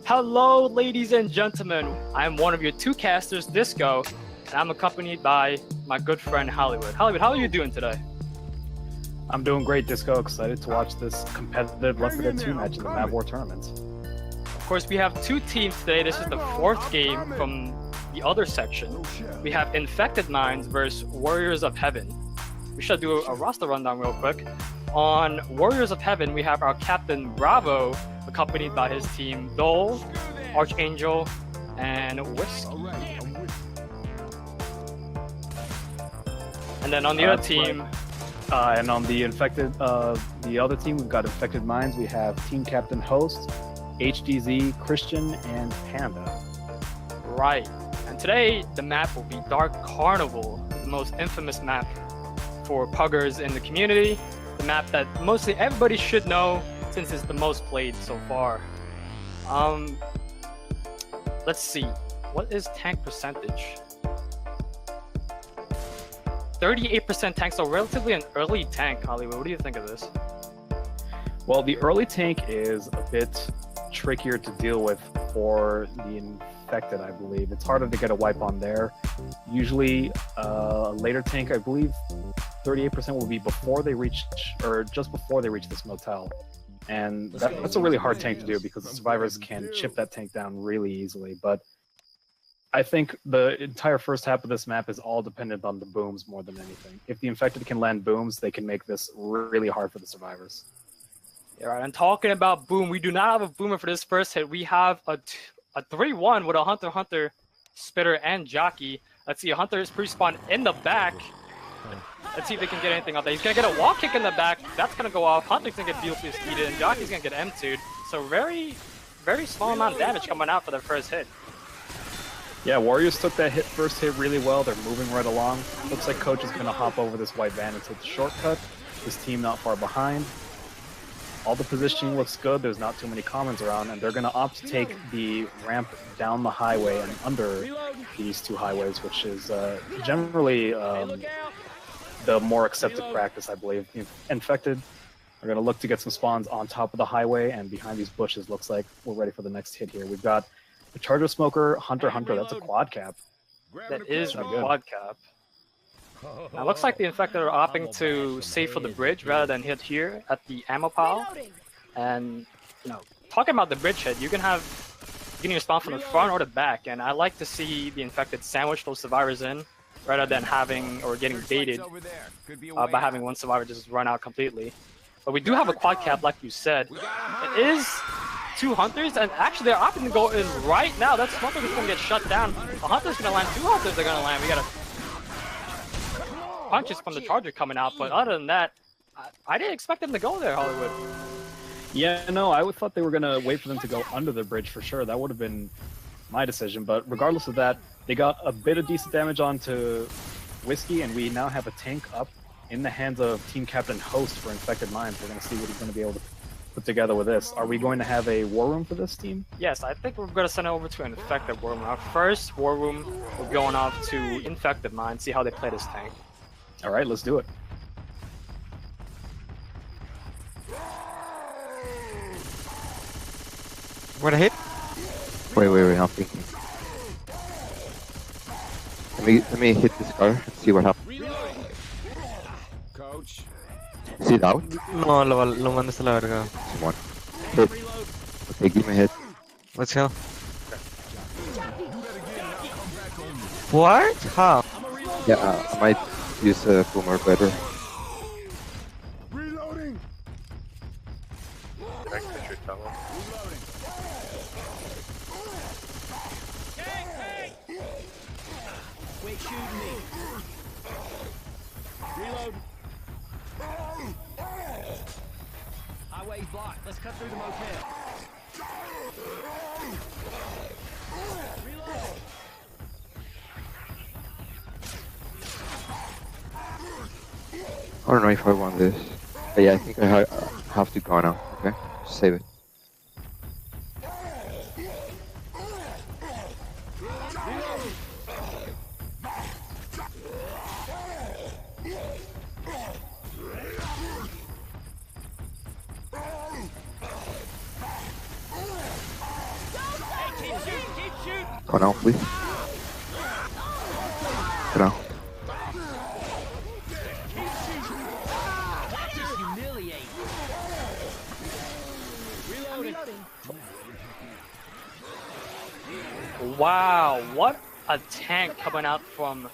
Hello, ladies and gentlemen. I am one of your two casters, Disco, and I'm accompanied by my good friend Hollywood. Hollywood, how are you doing today? I'm doing great, Disco. Excited to watch this competitive L4D2 match in the MavWar tournament. Of course, we have two teams today. This is the fourth game from the other section. We have Infected Minds versus Warriors of Heaven. We should do a roster rundown real quick. On Warriors of Heaven, we have our captain Bravo, accompanied by his team Dole, Archangel, and Whiskey. And then on the other team, and on the the other team, we've got Infected Minds. We have Team Captain Host, HDZ, Christian, and Panda. Right. And today, the map will be Dark Carnival, the most infamous map for puggers in the community. The map that mostly everybody should know since it's the most played so far. Let's see. What is tank percentage? 38% tank, so relatively an early tank, Hollywood. What do you think of this? Well, the early tank is a bit trickier to deal with for the Infected, I believe. It's harder to get a wipe on there. Usually, a later tank, I believe, 38% will be before they reach, or just before they reach this motel. And that's a really hard tank to do because the survivors can chip that tank down really easily. But I think the entire first half of this map is all dependent on the booms more than anything. If the Infected can land booms, they can make this really hard for the survivors. Yeah, right. And talking about boom, we do not have a boomer for this first hit. We have a 3-1 with a Hunter, Spitter, and Jockey. Let's see, a Hunter is pre-spawned in the back. Let's see if they can get anything out there. He's going to get a wall kick in the back. That's going to go off. Hunter's going to get beautifully speeded, and Jockey's going to get M2'd. So very, very small amount of damage coming out for their first hit. Yeah, Warriors took that first hit really well. They're moving right along. Looks like Coach is going to hop over this white van and take the shortcut. His team not far behind. All the positioning looks good. There's not too many commons around, and they're going to opt to take the ramp down the highway and under these two highways, which is generally the more accepted practice, I believe. Infected are going to look to get some spawns on top of the highway, and behind these bushes looks like we're ready for the next hit here. We've got the Charger Smoker, Hunter, that's a quad cap. That is a quad cap. Now, it looks like the Infected are opting to save for the bridge rather than hit here at the ammo pile. And, you know, talking about the bridge hit, you can either spawn from the front or the back, and I like to see the Infected sandwich those survivors in rather than having or getting baited by having one survivor just run out completely. But we do have a quad cap, like you said. It is two Hunters, and actually they're opting to go in right now. That Smoker is going to get shut down. A Hunter's going to land, two Hunters are going to land. We got a punches from the Charger coming out, but other than that, I didn't expect them to go there, Hollywood. Yeah, no, I would thought they were going to wait for them to go under the bridge for sure. That would have been my decision, but regardless of that, they got a bit of decent damage onto Whiskey, and we now have a tank up in the hands of Team Captain Host for Infected Minds. We're going to see what he's going to be able to put together with this. Are we going to have a war room for this team? Yes, I think we're going to send it over to an Infected war room. Our first war room, we're going off to Infected Minds, see how they play this tank. All right, let's do it. What a hit? Wait, I'm thinking. Let me hit this car and see what happens. Coach. Is it out? No, lo mandaste a la verga. Come on. Hit. Okay, give me a hit. Let's go. What? How? Yeah, I might use a boomer better. Reloading. Wait, shoot me. Reload. Highway's blocked. Let's cut through the motel. Reload. I don't know if I want this. But yeah, I think I have to go now. Okay, save it. Go now, please. Go now. Just humiliate. Reloading. Wow, what a tank coming out from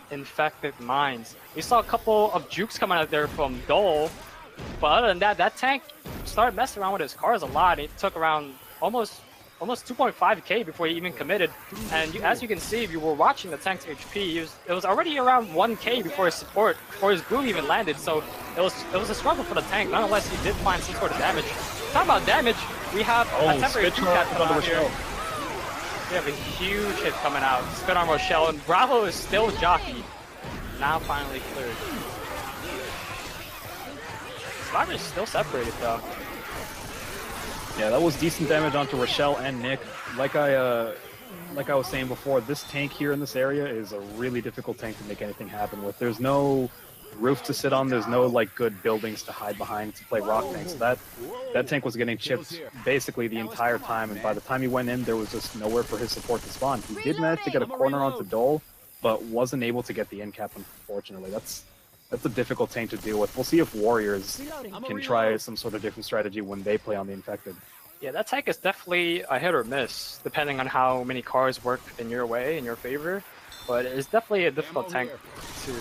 Infected Minds. We saw a couple of jukes coming out there from Dole, but other than that, that tank started messing around with his cars a lot. It took around almost 2.5k before he even committed. And as you can see, if you were watching the tank's HP, it was already around 1k before his boom even landed. So it was a struggle for the tank. Nonetheless, he did find some sort of damage. Talk about damage, we have a temporary juke cat coming out here. We have a huge hit coming out. Spin on Rochelle, and Bravo is still jockey. Now finally cleared. Survivor is still separated though. Yeah, that was decent damage onto Rochelle and Nick. Like I was saying before, this tank here in this area is a really difficult tank to make anything happen with. There's no roof to sit on. There's no like good buildings to hide behind to play rock tanks. So that tank was getting chipped basically the entire time, and by the time he went in, there was just nowhere for his support to spawn. He did manage to get a corner onto Dole, but wasn't able to get the end cap, unfortunately. That's a difficult tank to deal with. We'll see if Warriors can try some sort of different strategy when they play on the Infected. Yeah, that tank is definitely a hit or miss, depending on how many cars work in your way, in your favor. But it's definitely a difficult tank to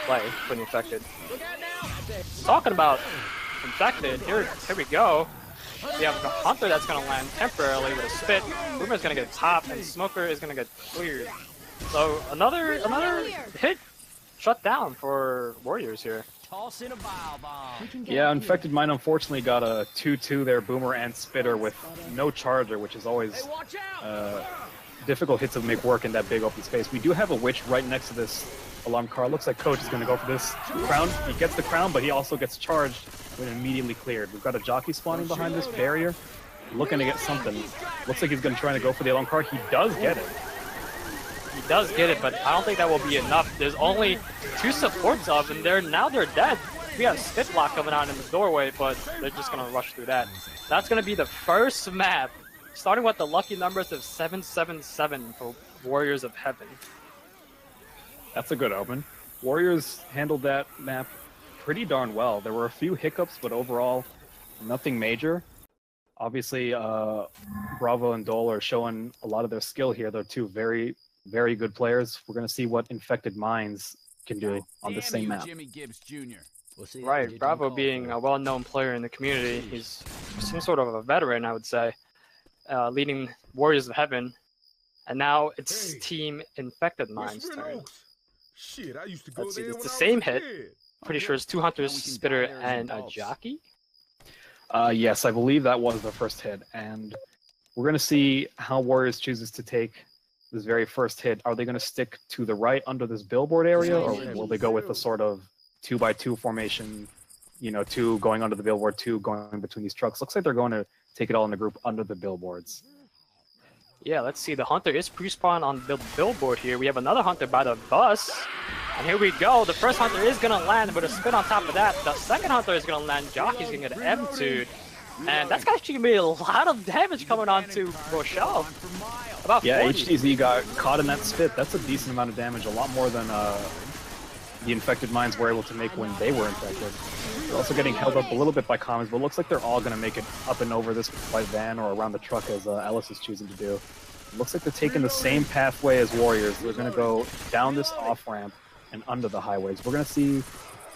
play for the Infected. Talking about Infected, here we go. We have a Hunter that's going to land temporarily with a spit. Boomer's going to get popped, and Smoker is going to get cleared. So another hit shut down for Warriors here. Toss in a bile bomb. Yeah, Infected Mind unfortunately got a 2-2 there, Boomer and Spitter with no charger, which is always difficult hit to make work in that big open space. We do have a Witch right next to this alarm car. Looks like Coach is going to go for this crown. He gets the crown, but he also gets charged when immediately cleared. We've got a jockey spawning behind this barrier, looking to get something. Looks like he's going to try to go for the alarm car. He does get it. He does get it, but I don't think that will be enough. There's only 2 supports up, and they're dead. We have Spit Block coming out in the doorway, but they're just going to rush through that. That's going to be the first map, starting with the lucky numbers of 777 for Warriors of Heaven. That's a good open. Warriors handled that map pretty darn well. There were a few hiccups, but overall, nothing major. Obviously, Bravo and Dole are showing a lot of their skill here. They're two very, very good players. We're going to see what Infected Minds can do on the same map. Jimmy Gibbs Jr. Right, Bravo being a well-known player in the community. He's some sort of a veteran, I would say, leading Warriors of Heaven. And now it's Team Infected Minds' turn. Shit, I used to go Let's see, there it's the when I same was a hit. kid. Pretty sure it's 2 Hunters, Spitter, and a Jockey. Yes, I believe that was the first hit. And we're going to see how Warriors chooses to take this very first hit. Are they going to stick to the right under this billboard area, or will they go with a sort of 2x2 formation, you know, 2 going under the billboard, 2 going between these trucks? Looks like they're going to take it all in a group under the billboards. Yeah, let's see. The Hunter is pre-spawned on the billboard here. We have another Hunter by the bus. And here we go. The first Hunter is going to land with a spin on top of that. The second Hunter is going to land. Jockey's going to get M2'd. And that's actually going to be a lot of damage coming on to Rochelle. About 40. Yeah, HTZ got caught in that spit. That's a decent amount of damage, a lot more than the Infected Minds were able to make when they were infected. They're also getting held up a little bit by commons, but it looks like they're all going to make it up and over this white van or around the truck as Ellis is choosing to do. It looks like they're taking the same pathway as Warriors. They're going to go down this off-ramp and under the highways. We're going to see...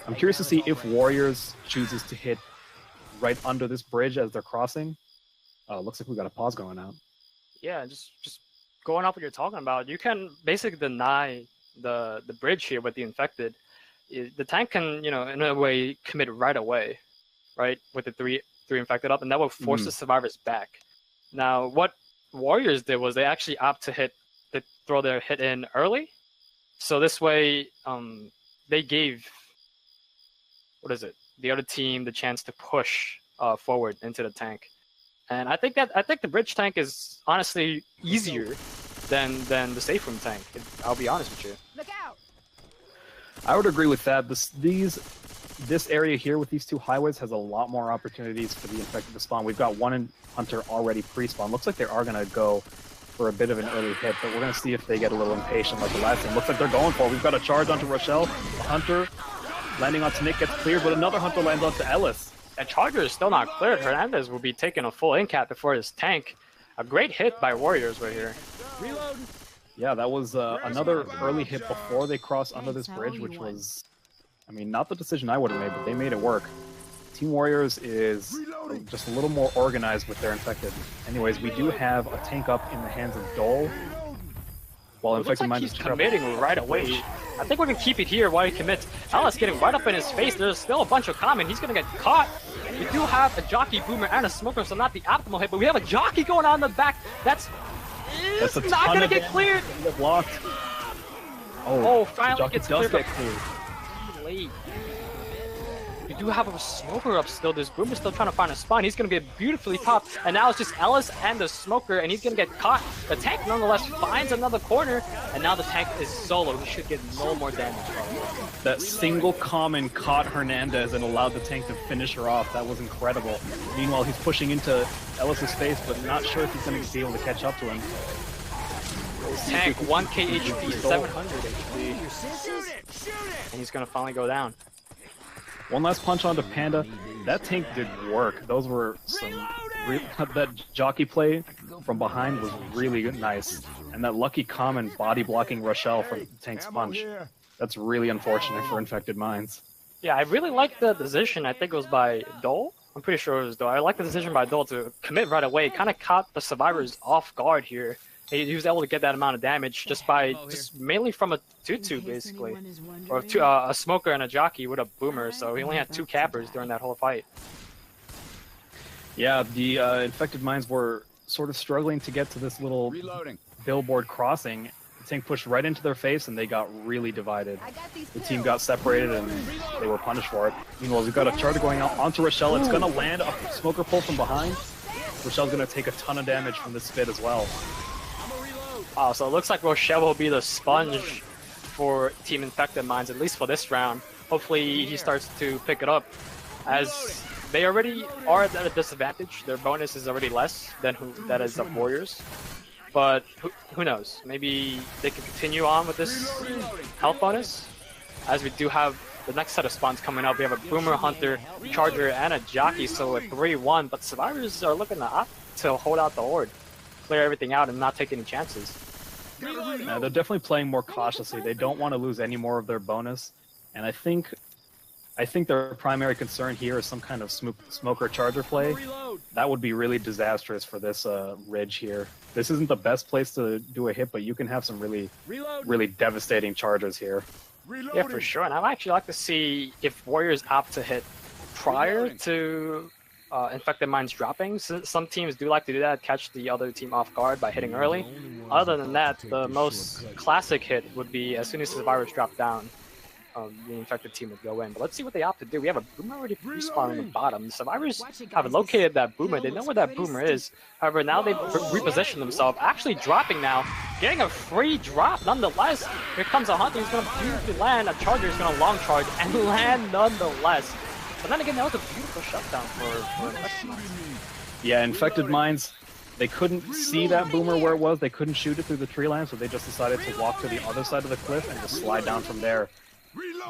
I'm curious to see if Warriors chooses to hit right under this bridge as they're crossing. Looks like we got a pause going out. Yeah, just going off what you're talking about, you can basically deny the bridge here with the Infected. The tank can, you know, in a way commit right away, right, with the three Infected up, and that will force the survivors back. Now, what Warriors did was they actually opt to throw their hit in early, so this way they gave the other team the chance to push forward into the tank. And I think the bridge tank is honestly easier than the safe room tank. I'll be honest with you. Look out! I would agree with that. This area here with these 2 highways has a lot more opportunities for the Infected to spawn. We've got one Hunter already pre-spawn. Looks like they are going to go for a bit of an early hit, but we're going to see if they get a little impatient like the last time. Looks like they're going for it. We've got a charge onto Rochelle. A Hunter landing onto Nick gets cleared, but another Hunter lands onto Ellis. And Charger is still not cleared. Hernandez will be taking a full in-cap before his tank. A great hit by Warriors right here. Reload. Yeah, that was another early hit before they crossed under this bridge, which was, I mean, not the decision I would have made, but they made it work. Team Warriors is just a little more organized with their Infected. Anyways, we do have a tank up in the hands of Dole. While Infected Mind is committing right away. I think we're going to keep it here while he commits. Alice getting right up in his face. There's still a bunch of common. He's going to get caught. We do have a jockey, boomer, and a smoker, so not the optimal hit, but we have a jockey going on in the back. That's not going to get cleared. Blocked. Oh, finally gets cleared. Cleared. Late. We do have a smoker up still. This boomer's still trying to find a spawn. He's going to get beautifully popped. And now it's just Ellis and the smoker, and he's going to get caught. The tank nonetheless finds another corner, and now the tank is solo. He should get no more damage. That single common caught Hernandez and allowed the tank to finish her off. That was incredible. Meanwhile, he's pushing into Ellis's face, but not sure if he's going to be able to catch up to him. His tank, 1k HP, 700 HP. And he's going to finally go down. One last punch onto Panda. That tank did work. Those were some... that jockey play from behind was really nice. And that lucky common body blocking Rochelle from Tank's punch. That's really unfortunate for Infected Minds. Yeah, I really like the decision. I think it was by Dole. I'm pretty sure it was Dole. I like the decision by Dole to commit right away. Kind of caught the survivors off guard here. He was able to get that amount of damage just by mainly from a 2-2 basically, or a smoker and a jockey with a boomer. So he only had 2 cappers during that whole fight. Yeah, the Infected Minds were sort of struggling to get to this little billboard crossing. The tank pushed right into their face and they got really divided. The team got separated and they were punished for it. Meanwhile, we've got a charger going out onto Rochelle. It's going to land a smoker pull from behind. Rochelle's going to take a ton of damage from this spit as well. Wow, so it looks like Rochelle will be the sponge for Team Infected Minds, at least for this round. Hopefully he starts to pick it up, as they already are at a disadvantage. Their bonus is already less than that is of Warriors. But who knows? Maybe they can continue on with this health bonus, as we do have the next set of spawns coming up. We have a Boomer, Hunter, Charger, and a Jockey, so a 3-1. But Survivors are looking to hold out the Horde, clear everything out, and not take any chances. Yeah, they're definitely playing more cautiously. They don't want to lose any more of their bonus, and I think their primary concern here is some kind of smoker charger play. That would be really disastrous for this ridge here. This isn't the best place to do a hit, but you can have some really devastating chargers here. Yeah, for sure. And I'd actually like to see if Warriors opt to hit prior to Infected Minds dropping. Some teams do like to do that, catch the other team off guard by hitting early. Other than that, the most classic hit would be as soon as Survivors drop down, the Infected team would go in. But let's see what they opt to do. We have a Boomer already respawned on the bottom. The Survivors have located that Boomer. They know where that Boomer is. However, now they've repositioned themselves, actually dropping now, getting a free drop nonetheless. Here comes a Hunter. He's going to beautifully land. A Charger is going to long charge and land nonetheless. But then again, that was a beautiful shutdown for Infected Minds. Yeah, Infected Minds, they couldn't see that Boomer where it was. They couldn't shoot it through the tree line, so they just decided to walk to the other side of the cliff and just slide down from there.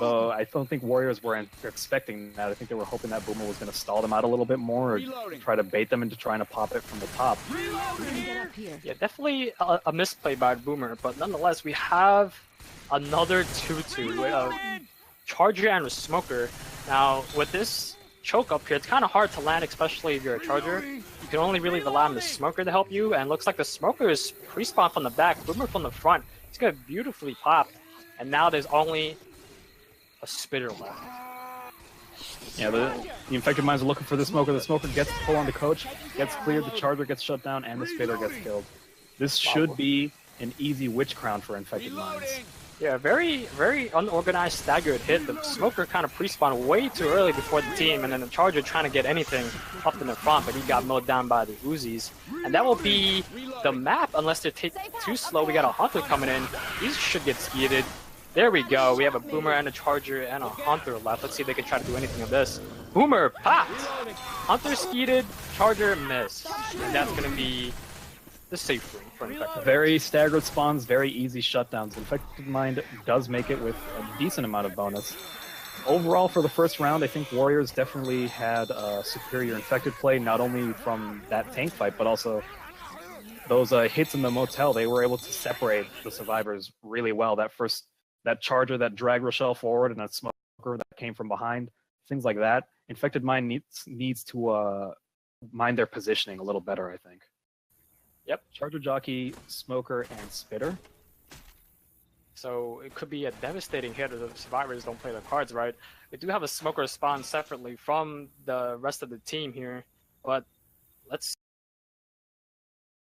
Though I don't think Warriors were expecting that. I think they were hoping that Boomer was going to stall them out a little bit more, or try to bait them into trying to pop it from the top. Yeah, definitely a misplay by Boomer, but nonetheless, we have another 2-2 with a Charger and a Smoker. Now, with this choke up here, it's kind of hard to land, especially if you're a Charger. You can only really rely on the Smoker to help you, and it looks like the Smoker is pre-spawned from the back, Boomer from the front. He's going to beautifully pop, and now there's only a spitter left. Yeah, the Infected Minds are looking for the Smoker. The Smoker gets pull on the coach, gets cleared, the Charger gets shut down, and the spitter gets killed. This should be an easy Witch Crown for Infected Minds. Yeah, very unorganized, staggered hit. The Smoker kind of pre-spawned way too early before the team, and then the Charger trying to get anything up in the front, but he got mowed down by the Uzis. And that will be the map, unless they're too slow. We got a Hunter coming in. These should get skidded. There we go. We have a Boomer and a Charger and a Hunter left. Let's see if they can try to do anything of this. Boomer popped! Hunter skeeted, Charger missed. And that's going to be the safe room for Infected. Very staggered spawns, very easy shutdowns. Infected Mind does make it with a decent amount of bonus. Overall, for the first round, I think Warriors definitely had a superior Infected play, not only from that tank fight, but also those hits in the motel. They were able to separate the survivors really well. That charger that dragged Rochelle forward and that smoker that came from behind, things like that. Infected Mind needs to mind their positioning a little better, I think. Yep. Charger Jockey, Smoker, and Spitter. So it could be a devastating hit if the survivors don't play their cards right. We do have a Smoker spawn separately from the rest of the team here, but let's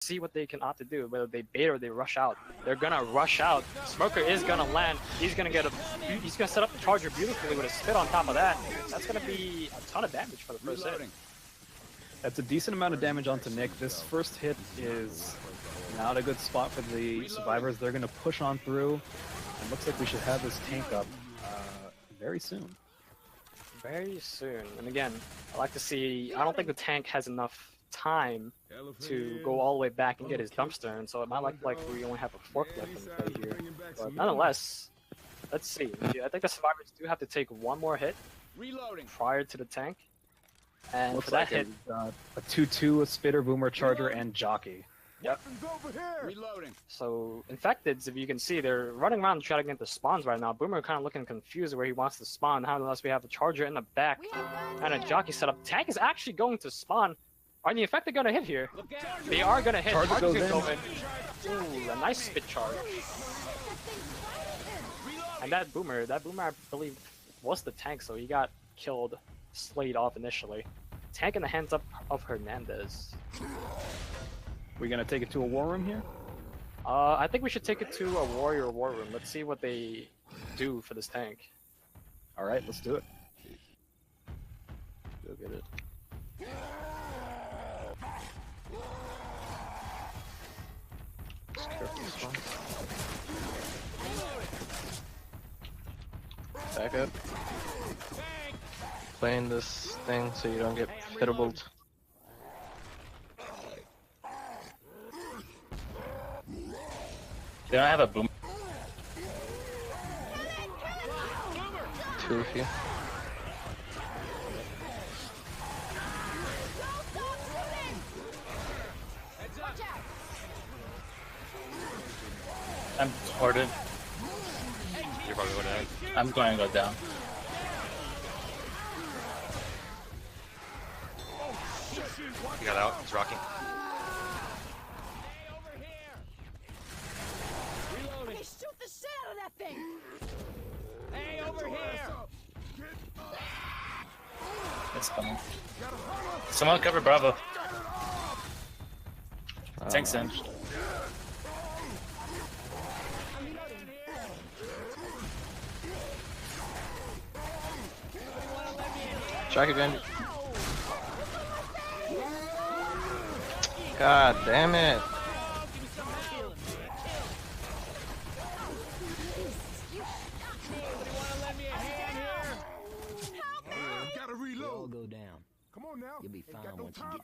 see what they can opt to do, whether they bait or they rush out. They're gonna rush out. Smoker is gonna land. He's gonna set up the charger beautifully with a spit on top of that. That's gonna be a ton of damage for the first hit. That's a decent amount of damage onto Nick. This first hit is not a good spot for the survivors. They're gonna push on through. It looks like we should have this tank up very soon. Very soon. And again, I like to see, I don't think the tank has enough time to go all the way back and get his dumpster, and so it might look like we only have a forklift in play here. But nonetheless, let's see. I think the survivors do have to take one more hit prior to the tank. And looks for that like hit, a 2-2, a Spitter, Boomer, Charger, and Jockey. Yep. So Infecteds, if you can see, they're running around trying to get the spawns right now. Boomer kind of looking confused where he wants to spawn. Unless we have a Charger in the back and a Jockey setup. Tank is actually going to spawn. Are the Infected going to hit here? They are going to hit. Charger goes in. Ooh, a nice spit charge. And that Boomer, I believe, was the tank, so he got killed, slayed off initially. Tank in the hands up of Hernandez. We gonna take it to a war room here? I think we should take it to a Warrior war room. Let's see what they do for this tank. Alright, let's do it. Go get it. Back up. Playing this thing so you don't get hittabled. They don't have a boom. Two of you. I'm supported. You're probably going down. I'm going to go down. He got out. He's rocking. Shoot the shit out of that thing! Hey, over here! It's coming. Someone cover Bravo. Tank's in. Track again. God damn it.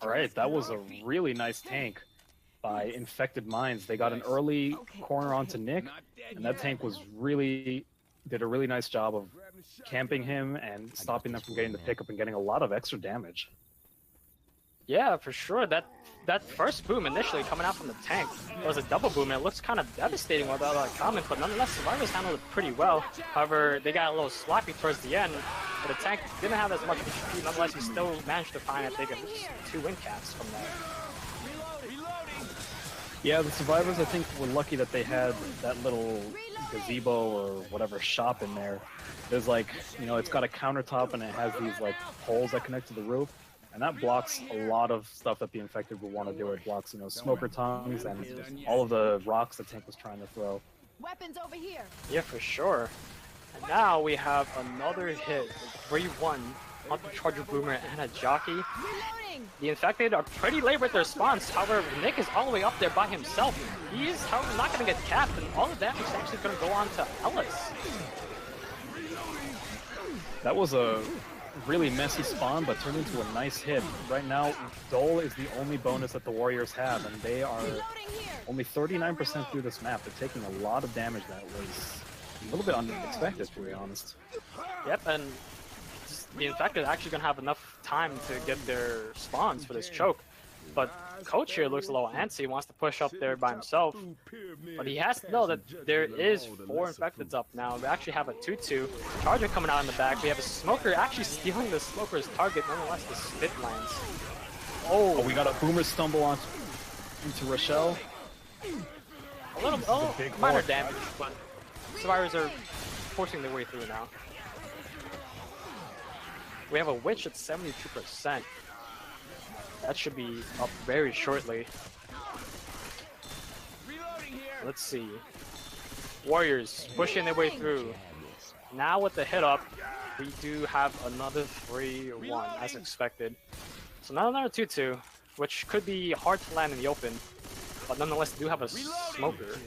Alright, that was a really nice tank by Infected Minds. They got an early corner onto Nick, and that tank did a really nice job of camping him and stopping them from getting the pickup and getting a lot of extra damage. Yeah, for sure. That first boom initially coming out from the tank was a double boom, and it looks kind of devastating without that comment, but nonetheless, survivors handled it pretty well. However, they got a little sloppy towards the end, but the tank didn't have as much HP. Nonetheless, he still managed to find, I think, at least 2 win caps from that. Yeah, the survivors, I think, were lucky that they had that little gazebo or whatever shop in there. There's like, you know, it's got a countertop and it has these like poles that connect to the roof. And that blocks a lot of stuff that the Infected would want to do. It blocks, you know, smoker tongues and all of the rocks the tank was trying to throw. Weapons over here. Yeah, for sure. And now we have another hit, 3-1 on the Charger Boomer and a Jockey. Reloading. The Infected are pretty late with their spawns. However, Nick is all the way up there by himself. He is, however, not going to get capped, and all of that is actually going to go on to Ellis. That was a really messy spawn, but turned into a nice hit. Right now, Dole is the only bonus that the Warriors have, and they are only 39% through this map. They're taking a lot of damage that was a little bit unexpected, to be honest. Yep, and the Infected are actually going to have enough time to get their spawns for this choke. But Coach here looks a little antsy, wants to push up there by himself. But he has to know that there is 4 Infecteds up now. We actually have a 2-2. Charger coming out in the back. We have a Smoker actually stealing the Smoker's target. Nonetheless, the spit lands. Oh, we got a Boomer stumble on into Rochelle. A little minor damage, but Survivors are forcing their way through now. We have a Witch at 72%. That should be up very shortly. Let's see. Warriors pushing their way through. Now with the hit up, we do have another 3-1 as expected. So now another 2-2, which could be hard to land in the open, but nonetheless do have a Smoker.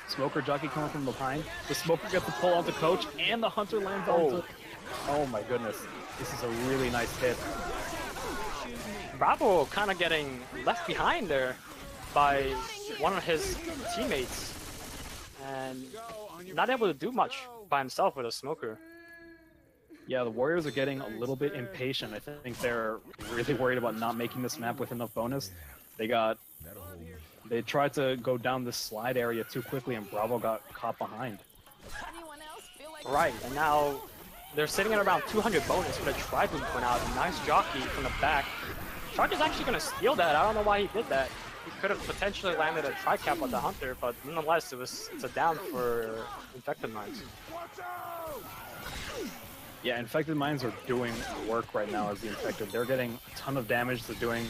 Smoker jockey coming from behind. The Smoker gets the pull onto Coach, and the Hunter lands onto... Oh my goodness. This is a really nice hit. Bravo kind of getting left behind there by one of his teammates and not able to do much by himself with a Smoker. Yeah, the Warriors are getting a little bit impatient. I think they're really worried about not making this map with enough bonus. They tried to go down this slide area too quickly and Bravo got caught behind. Right, and now they're sitting at around 200 bonus, but a Tri-Boom went out. A nice jockey from the back. Charger's actually going to steal that. I don't know why he did that. He could have potentially landed a tri-cap on the Hunter, but nonetheless, it's a down for Infected Minds. Yeah, Infected Minds are doing work right now as the Infected. They're getting a ton of damage. They're doing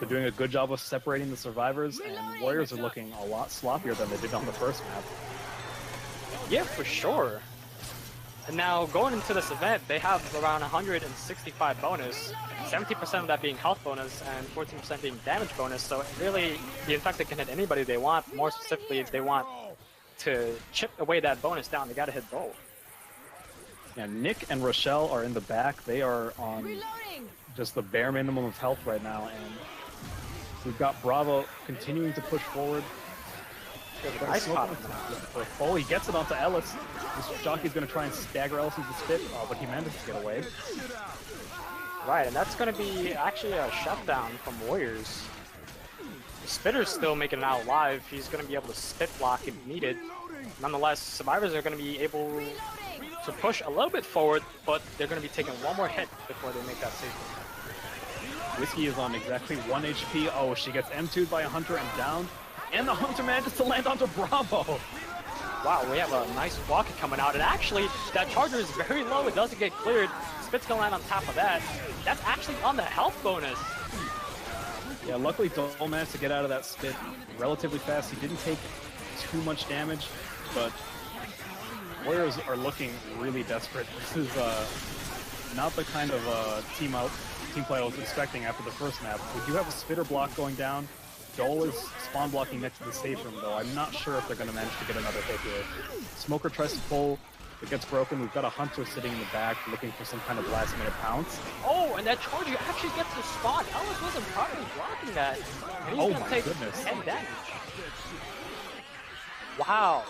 a good job of separating the survivors, and Warriors are looking a lot sloppier than they did on the first map. Yeah, for sure. And now, going into this event, they have around 165 bonus, 70% of that being health bonus, and 14% being damage bonus, so really, the Infected can hit anybody they want. More specifically, if they want to chip away that bonus down, they gotta hit Dole. Yeah, Nick and Rochelle are in the back. They are on just the bare minimum of health right now, and we've got Bravo continuing to push forward. Nice pop. Oh, he gets it onto Ellis. This jockey's going to try and stagger Ellis into spit, but he manages to get away. Right, and that's going to be actually a shutdown from Warriors. The Spitter's still making it out alive. He's going to be able to spit block if needed. Nonetheless, Survivors are going to be able to push a little bit forward, but they're going to be taking one more hit before they make that save. Whiskey is on exactly 1 HP. Oh, she gets M2'd by a Hunter and down. And the Hunter manages to land onto Bravo. Wow, we have a nice rocket coming out, and actually, that Charger is very low. It doesn't get cleared. Spit's gonna land on top of that. That's actually on the health bonus. Yeah, luckily Dole managed to get out of that spit relatively fast. He didn't take too much damage, but Warriors are looking really desperate. This is not the kind of team play I was expecting after the first map. We do have a spitter block going down. Dole is spawn blocking next to the safe room, though. I'm not sure if they're going to manage to get another hit here. Smoker tries to pull. It gets broken. We've got a Hunter sitting in the back looking for some kind of last-minute pounce. Oh, and that Charger actually gets the spawn. Ellis wasn't properly blocking that. And he's going to take 10 damage. Wow.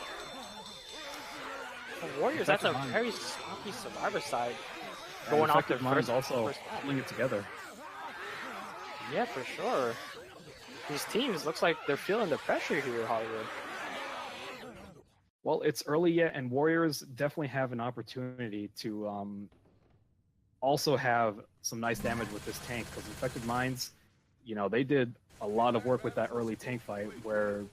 For Warriors, that's a very sloppy Survivor side. Going off their first also pulling it together. Yeah, for sure. These teams looks like they're feeling the pressure here, Hollywood. Well, it's early yet, and Warriors definitely have an opportunity to also have some nice damage with this tank, because Infected Minds, you know, they did a lot of work with that early tank fight where,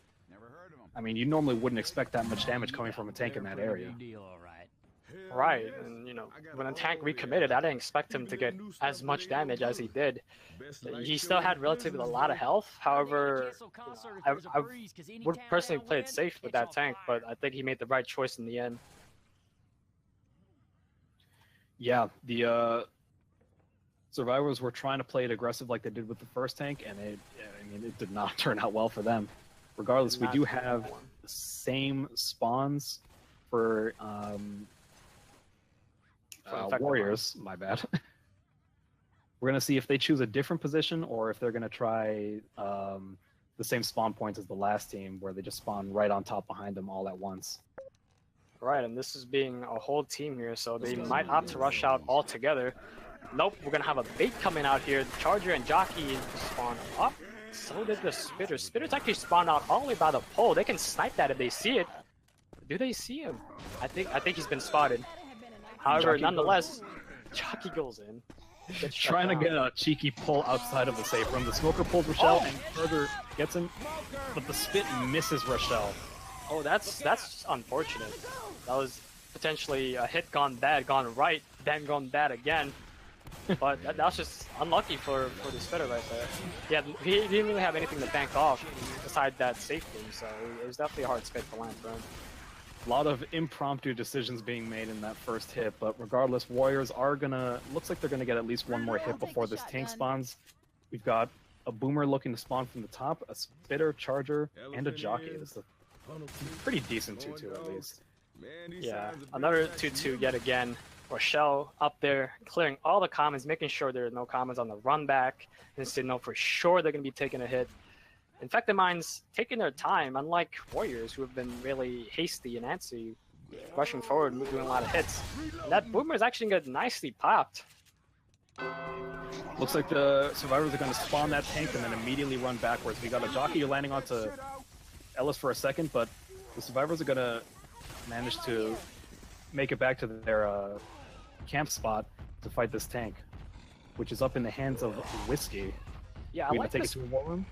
I mean, you normally wouldn't expect that much damage coming from a tank in that area. Right, and you know, when a tank recommitted, I didn't expect him to get as much damage as he did. He still had relatively a lot of health. However, I would personally play it safe with that tank, but I think he made the right choice in the end. Yeah, the Survivors were trying to play it aggressive like they did with the first tank, and it did not turn out well for them. Regardless, we do have the same spawns for Warriors, my bad. We're going to see if they choose a different position or if they're going to try the same spawn points as the last team, where they just spawn right on top behind them all at once. Right, and this is being a whole team here, so they might opt to rush out all together. Nope, we're going to have a bait coming out here. The Charger and Jockey spawn up. So did the Spitter. Spitter's actually spawned out all the way by the pole. They can snipe that if they see it. Do they see him? I think he's been spotted. However, Jockey nonetheless, Jockey goes in. Trying to get a cheeky pull outside of the safe room. The Smoker pulls Rochelle and further gets him, but the Spit misses Rochelle. Oh, that's unfortunate. That was potentially a hit gone bad, gone right, then gone bad again. But that's just unlucky for the Spitter right there. Yeah, he didn't really have anything to bank off besides that safe room, so it was definitely a hard Spit to land for him. A lot of impromptu decisions being made in that first hit, but regardless, Warriors are gonna... Looks like they're gonna get at least one more hit before this tank spawns. We've got a Boomer looking to spawn from the top, a Spitter, Charger, and a Jockey. This is a pretty decent 2-2 at least. Yeah, another 2-2 yet again. Rochelle up there, clearing all the commons, making sure there are no commons on the run back, since they know for sure they're going to be taking a hit. Infected Minds taking their time, unlike Warriors, who have been really hasty and antsy, rushing forward and doing a lot of hits. And that Boomer is actually getting nicely popped. Looks like the Survivors are going to spawn that tank and then immediately run backwards. We got a Jockey landing onto Ellis for a second, but the Survivors are going to manage to make it back to their camp spot to fight this tank, which is up in the hands of Whiskey. Yeah, I We're like gonna take this. it to a war room.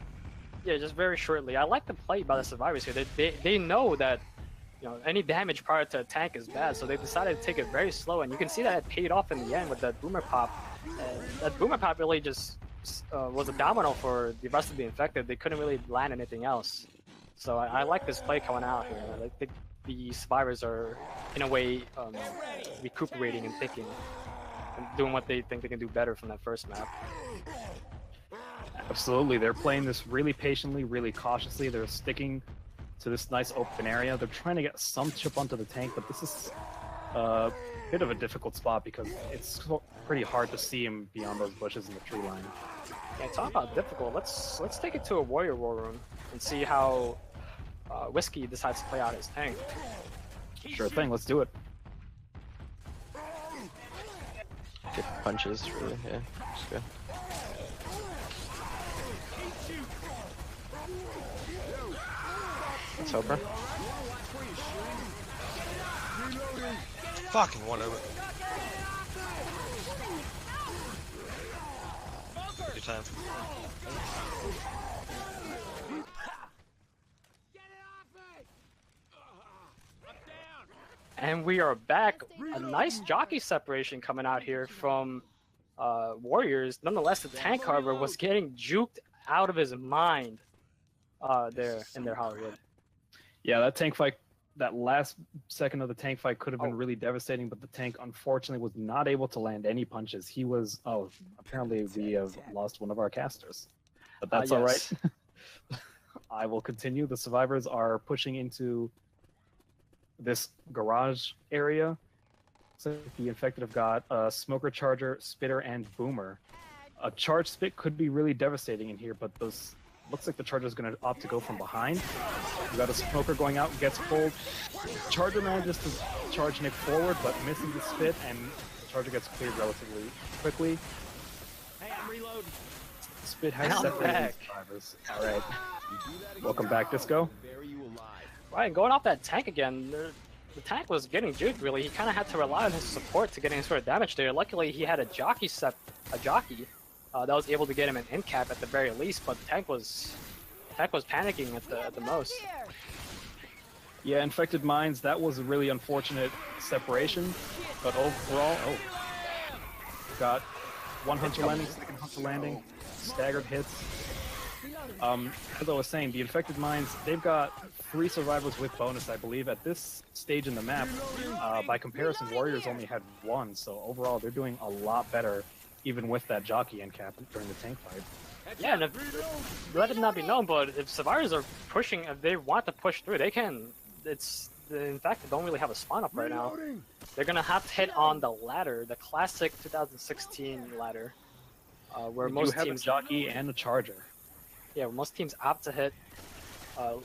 Yeah, just very shortly. I like the play by the Survivors here. They know that any damage prior to a tank is bad, so they decided to take it very slow, and you can see that it paid off in the end with that Boomer pop. And that Boomer pop really just was a domino for the rest of the Infected. They couldn't really land anything else. So I like this play coming out here. I think the Survivors are, in a way, recuperating and thinking, and doing what they think they can do better from that first map. Absolutely, they're playing this really patiently, really cautiously. They're sticking to this nice open area. They're trying to get some chip onto the tank, but this is a bit of a difficult spot because it's pretty hard to see him beyond those bushes in the tree line. Yeah, talk about difficult. Let's take it to a Warrior war room and see how Whiskey decides to play out his tank. Sure thing, let's do it. Good punches, really, yeah. Just good. Let's hope her. Fucking whatever. Good time. And we are back. A nice jockey separation coming out here from Warriors. Nonetheless, the tank, however, was getting juked out of his mind there in their Hollywood. Yeah, that tank fight, that last second of the tank fight could have been really devastating, but the tank unfortunately was not able to land any punches. He was, apparently we have lost one of our casters. But that's all right. I will continue. The Survivors are pushing into this garage area. So the Infected have got a Smoker, Charger, Spitter, and Boomer. A charged Spit could be really devastating in here, but those looks like the Charger is going to opt to go from behind. We got a Smoker going out, gets pulled. Charger manages to charge Nick forward, but misses the Spit, and the Charger gets cleared relatively quickly. Hey, I'm reloading. Spit has separated the Survivors. All right, welcome back, Disco. Right, and going off that tank again, the tank was getting juked, really. He kind of had to rely on his support to get any sort of damage there. Luckily, he had a jockey that was able to get him an end cap at the very least, but the tank was panicking at the most. Yeah, Infected Minds, that was a really unfortunate separation, but overall, got one Hunter landing, second Hunter landing, staggered hits. As I was saying, the Infected Minds, they've got 3 Survivors with bonus, I believe, at this stage in the map. By comparison, Warriors only had 1, so overall they're doing a lot better, even with that jockey end cap during the tank fight. Yeah, and let it not be known, but if Survivors are pushing, if they want to push through, they can. In fact, they don't really have a spawn up right now. they're gonna have to hit on the ladder, the classic 2016 ladder, where most have teams a jockey and a charger. Yeah, most teams opt to hit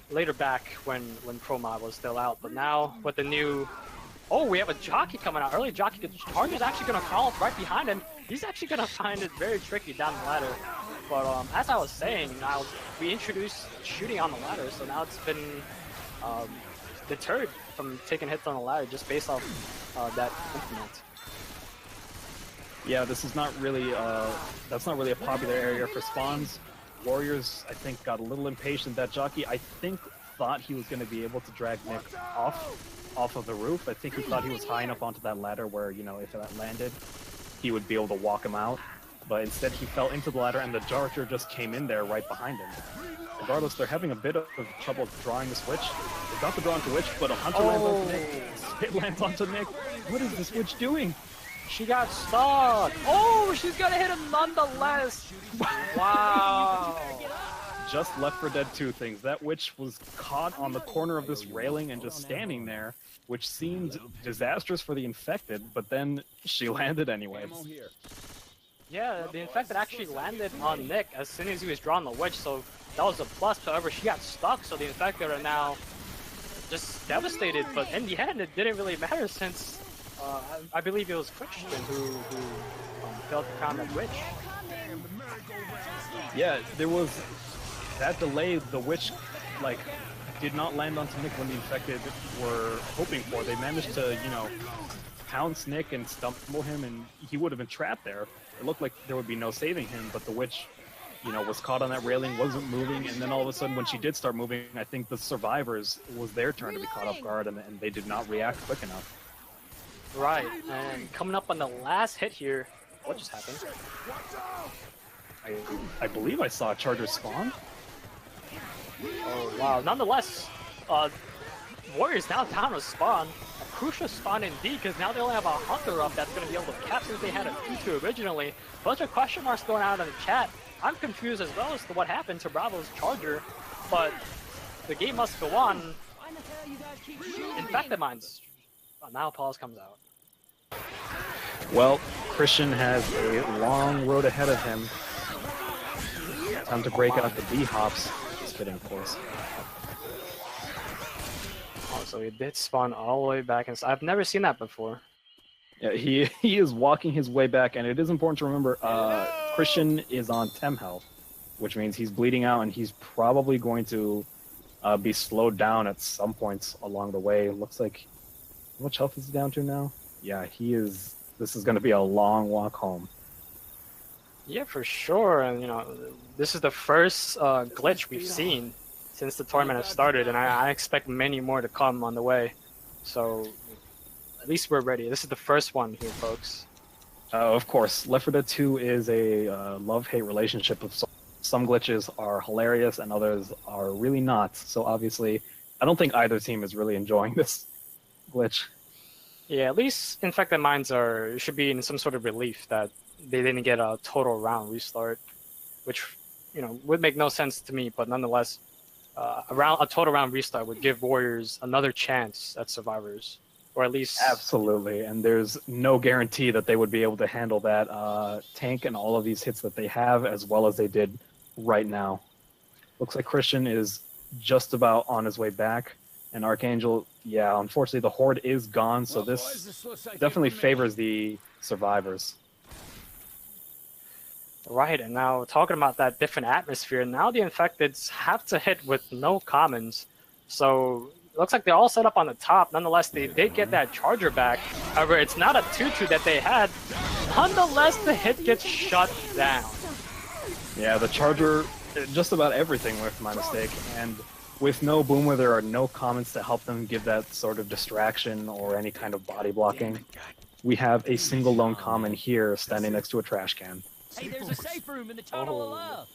later back when Pro Mod was still out. But now with the new, we have a jockey coming out early. Jockey, the charger's actually gonna call up right behind him. He's actually gonna find it very tricky down the ladder. But as I was saying, now we introduced shooting on the ladder, so now it's been deterred from taking hits on the ladder just based off that implement. Yeah, this is not really that's not really a popular area for spawns. Warriors, I think, got a little impatient. That jockey, I think, thought he was going to be able to drag Nick off of the roof. I think he thought he was high enough onto that ladder where, you know, if that landed, he would be able to walk him out. But instead, he fell into the ladder, and the charger just came in there right behind him. Regardless, they're having a bit of trouble drawing the switch. They're about to draw into Witch, but a Hunter lands onto Nick. It lands onto Nick. What is this Witch doing? She got stuck. Oh, she's gonna hit him nonetheless. Wow. Just Left 4 Dead 2 things. That Witch was caught on the corner of this railing and just standing there, which seemed disastrous for the Infected, but then she landed anyway. Yeah, the Infected actually landed on Nick as soon as he was drawing the Witch, so that was a plus. However, she got stuck, so the Infected are now just devastated. But in the end, it didn't really matter since I believe it was Christian who failed to crown that Witch. Yeah, there was that delay. The Witch, like, did not land onto Nick when the Infected were hoping for. They managed to, you know, pounce Nick and stumble him, and he would have been trapped there. It looked like there would be no saving him, but the Witch, you know, was caught on that railing, wasn't moving, and then all of a sudden when she did start moving, I think the survivors, it was their turn to be caught off guard, and they did not react quick enough. Right, and coming up on the last hit here, what just happened? I believe I saw a charger spawn. Oh wow, nonetheless, Warriors now down a spawn. A crucial spawn indeed, because now they only have a Hunter up that's going to be able to cap since they had a 2-2 originally. Bunch of question marks going out in the chat. I'm confused as well as to what happened to Bravo's charger, but the game must go on. Infected Minds. Now pause comes out. Well, Christian has a long road ahead of him. Time to break out the B-hops. Just kidding, of course. Oh, so he did spawn all the way back inside. I've never seen that before. Yeah, he is walking his way back, and it is important to remember Christian is on 10 health, which means he's bleeding out, and he's probably going to be slowed down at some points along the way. Looks like, how much health is he down to now? Yeah, he is. This is going to be a long walk home. Yeah, for sure. And, you know, this is the first glitch we've seen since the tournament has started, and I expect many more to come on the way. So, at least we're ready. This is the first one here, folks. Of course, Left 4 Dead 2 is a love-hate relationship. Of some glitches are hilarious, and others are really not. So obviously, I don't think either team is really enjoying this glitch. Yeah, at least Infected Minds should be in some sort of relief that they didn't get a total round restart, which, you know, would make no sense to me. But nonetheless, a total round restart would give Warriors another chance at Survivors, or at least absolutely. And there's no guarantee that they would be able to handle that tank and all of these hits that they have as well as they did right now. Looks like Christian is just about on his way back. And Archangel, yeah, unfortunately the Horde is gone, so this definitely favors the Survivors. Right, and now talking about that different atmosphere, now the Infecteds have to hit with no commons. So it looks like they're all set up on the top. Nonetheless, they did get that charger back. However, it's not a 2-2 that they had. Nonetheless, the hit gets shut down. Yeah, the charger, just about everything with my mistake. And with no Boomer, there are no commons to help them give that sort of distraction or any kind of body blocking. We have a single lone common here standing next to a trash can. Hey, there's a safe room in the tunnel of love.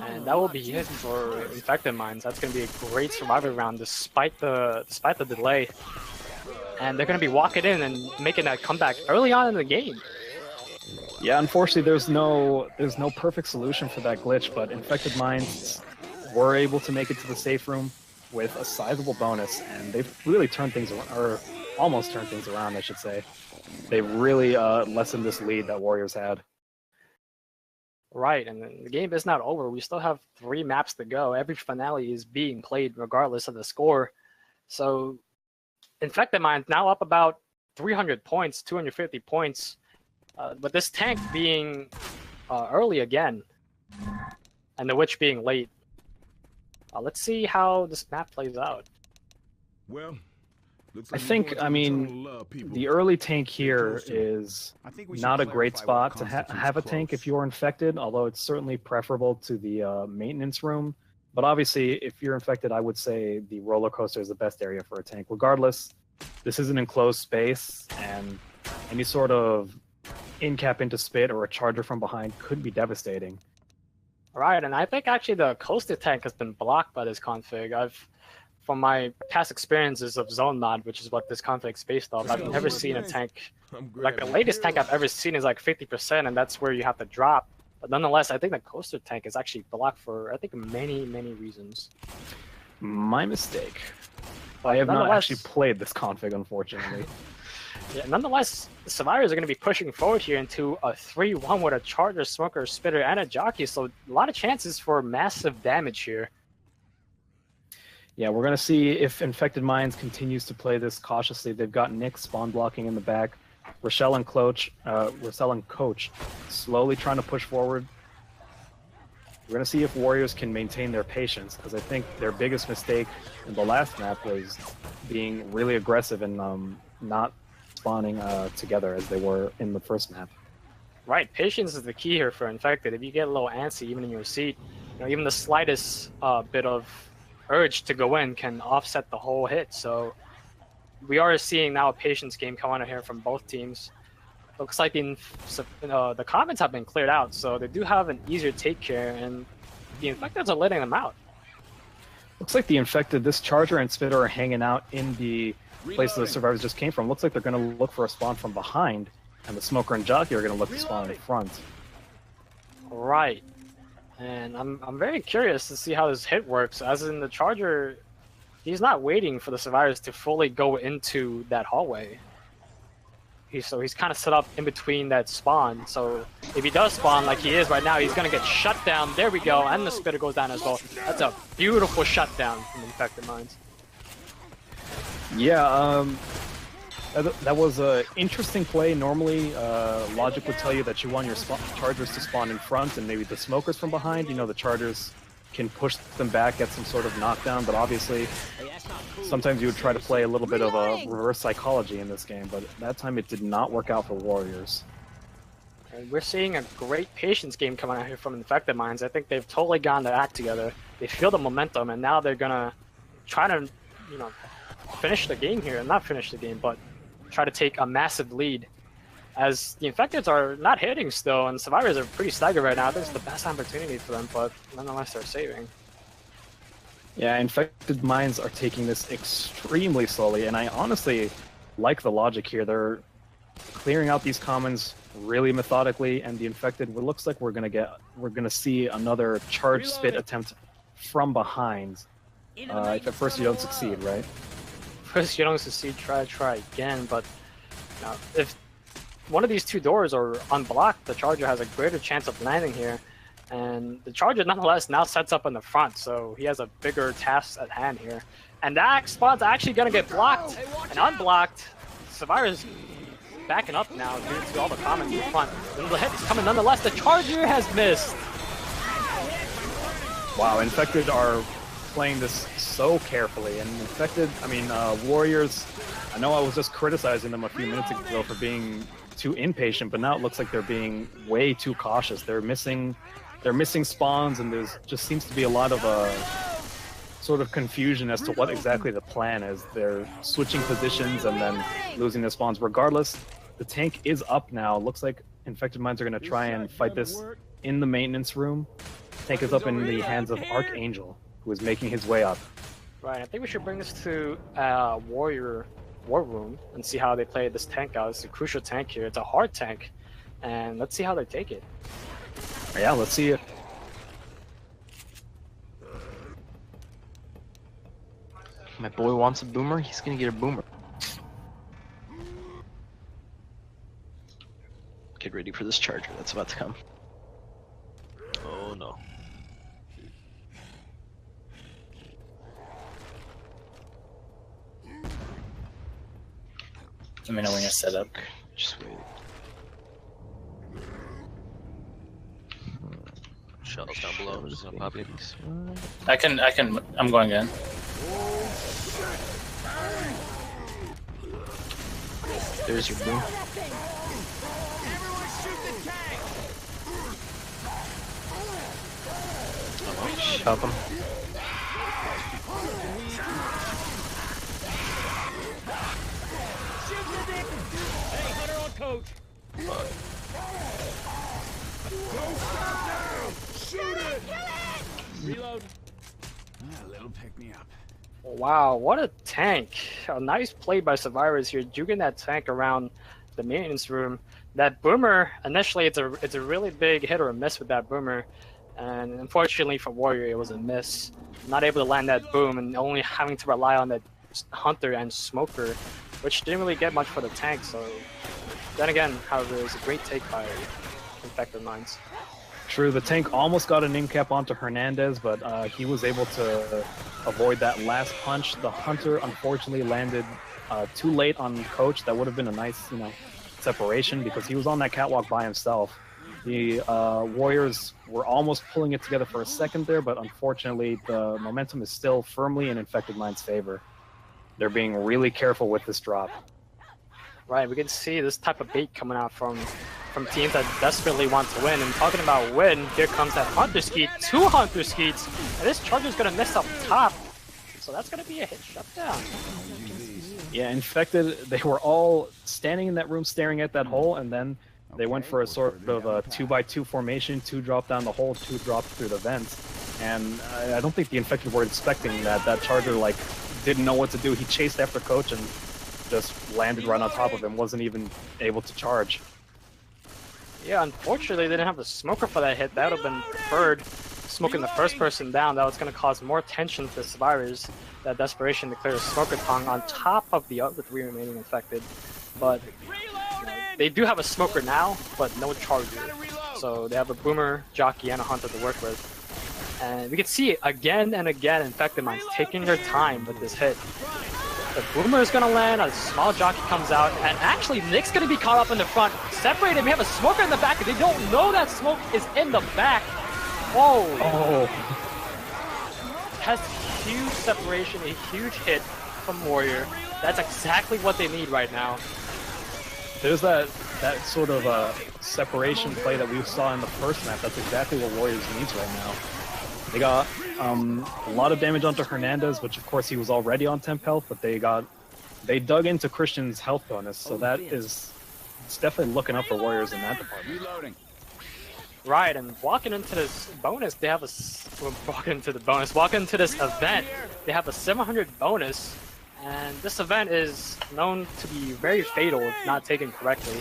And that will be it for Infected Minds. That's going to be a great Survivor round despite the delay. And they're going to be walking in and making that comeback early on in the game. Yeah, unfortunately, there's no perfect solution for that glitch, but Infected Minds were able to make it to the safe room with a sizable bonus, and they've really turned things around, or almost turned things around, I should say. They really lessened this lead that Warriors had. Right, and the game is not over. We still have 3 maps to go. Every finale is being played regardless of the score. So, Infected Mind now up about 300 points, 250 points. With this tank being early again, and the Witch being late. Let's see how this map plays out. Well, I think, I mean, the early tank here is not a great spot to have a tank if you're infected, although it's certainly preferable to the maintenance room. But obviously, if you're infected, I would say the roller coaster is the best area for a tank. Regardless, this is an enclosed space, and any sort of in-cap into spit or a charger from behind could be devastating. Right, and I think actually the coaster tank has been blocked by this config. From my past experiences of Zone Mod, which is what this config is based off, I've never seen a tank, like the latest tank I've ever seen is like 50%, and that's where you have to drop. But nonetheless, I think the coaster tank is actually blocked for, I think, many, many reasons. My mistake. I have not actually played this config, unfortunately. Yeah, nonetheless, the survivors are going to be pushing forward here into a 3-1 with a charger, smoker, spitter, and a jockey, so a lot of chances for massive damage here. Yeah, we're going to see if Infected Minds continues to play this cautiously. They've got Nick spawn blocking in the back. Rochelle and Coach slowly trying to push forward. We're going to see if Warriors can maintain their patience, because I think their biggest mistake in the last map was being really aggressive and not spawning together as they were in the first map. Right, patience is the key here for Infected. If you get a little antsy even in your seat, even the slightest bit of urge to go in can offset the whole hit. So we are seeing now a patience game coming out here from both teams. Looks like the comments have been cleared out, so they do have an easier take here, and the Infecteds are letting them out. Looks like the Infected, this Charger and Spitter are hanging out in the place the survivors just came from. Looks like they're going to look for a spawn from behind, and the Smoker and Jockey are going to look to spawn in front. Right. And I'm very curious to see how this hit works, as in the Charger, he's not waiting for the survivors to fully go into that hallway. So he's kind of set up in between that spawn, so if he does spawn like he is right now, he's going to get shut down. There we go, and the Spitter goes down as well. That's a beautiful shutdown from Infected Minds. Yeah, that was an interesting play. Normally, logic would tell you that you want your Chargers to spawn in front and maybe the Smokers from behind. The Chargers can push them back, get some sort of knockdown, but obviously sometimes you would try to play a little bit of a reverse psychology in this game, but that time it did not work out for Warriors. And we're seeing a great patience game coming out here from Infected Minds. I think they've totally gotten their act together. They feel the momentum, and now they're gonna try to, finish the game here. Not finish the game, but try to take a massive lead. As the Infecteds are not hitting still, and Survivors are pretty staggered right now. This is the best opportunity for them, but nonetheless they're saving. Yeah, Infected Minds are taking this extremely slowly, and I honestly like the logic here. They're clearing out these commons really methodically, and the Infected, it looks like we're gonna see another charge spit attempt from behind. If at first you don't succeed, right? First you don't succeed, try again, but if one of these two doors are unblocked, the Charger has a greater chance of landing here. And the Charger nonetheless now sets up in the front, so he has a bigger task at hand here. And that spawn's actually gonna get blocked and unblocked. Survivor's backing up now due to all the comments in the front. And the hit's coming nonetheless. The Charger has missed. Wow, Infected are playing this so carefully, and Warriors, I know I was just criticizing them a few minutes ago for being too impatient, but now it looks like they're being way too cautious. They're missing spawns, and there's just seems to be a lot of sort of confusion as to what exactly the plan is. They're switching positions and then losing their spawns. Regardless, the tank is up now. Looks like Infected Minds are going to try and fight this in the maintenance room. Tank is up in the hands of Archangel, who is making his way up. Right, I think we should bring this to Warrior War Room and see how they play this tank out. It's a crucial tank here. It's a hard tank, and let's see how they take it. Yeah, let's see it. My boy wants a boomer, he's gonna get a boomer. Get ready for this charger that's about to come. Oh no. Let me know when you're set up. Just wait. Shells down below. I'm just gonna pop it. I'm going in. There's your boom. Shove him. Hey, Hunter on coach. Reload. A little pick me up. Wow, what a tank. A nice play by Survivors here, juking that tank around the maintenance room. That boomer, initially it's a really big hit or a miss with that boomer. And unfortunately for Warrior, it was a miss. Not able to land that boom and only having to rely on that Hunter and Smoker, which didn't really get much for the tank. So then again, however, it was a great take by Infected Minds. True, the tank almost got an in-cap onto Hernandez, but he was able to avoid that last punch. The Hunter unfortunately landed too late on Coach. That would have been a nice, separation because he was on that catwalk by himself. The Warriors were almost pulling it together for a second there, but unfortunately the momentum is still firmly in Infected Minds' favor. They're being really careful with this drop. Right, we can see this type of bait coming out from teams that desperately want to win. And talking about win, here comes that Hunter Skeet, 2 Hunter Skeets, and this Charger's gonna miss up top. So that's gonna be a hit shutdown. Yeah, Infected, they were all standing in that room staring at that hole, and then they went for a sort of a 2x2 formation, 2 drop down the hole, 2 drop through the vents. And I don't think the Infected were expecting that. That Charger, didn't know what to do. He chased after Coach and just landed right on top of him, wasn't even able to charge. Yeah, unfortunately, they didn't have the Smoker for that hit. That would have been preferred. Smoking the first person down, that was going to cause more tension to the Survivors. That desperation to clear the Smoker tongue on top of the other 3 remaining Infected. But they do have a Smoker now, but no Charger. So they have a Boomer, Jockey, and a Hunter to work with. And we can see again and again Infected Minds taking their time with this hit. The Boomer is going to land, a small Jockey comes out, and actually Nick's going to be caught up in the front. Separated, we have a Smoker in the back, and they don't know that Smoke is in the back. Whoa! Oh. Has huge separation, a huge hit from Warrior. That's exactly what they need right now. There's that sort of separation play that we saw in the first map. That's exactly what Warriors needs right now. They got a lot of damage onto Hernandez, which of course he was already on temp health, but they dug into Christian's health bonus, so it's definitely looking up for Warriors in that department. Reloading. Right, and walking into this bonus, they have walking into this event, they have a 700 bonus, and this event is known to be very fatal if not taken correctly.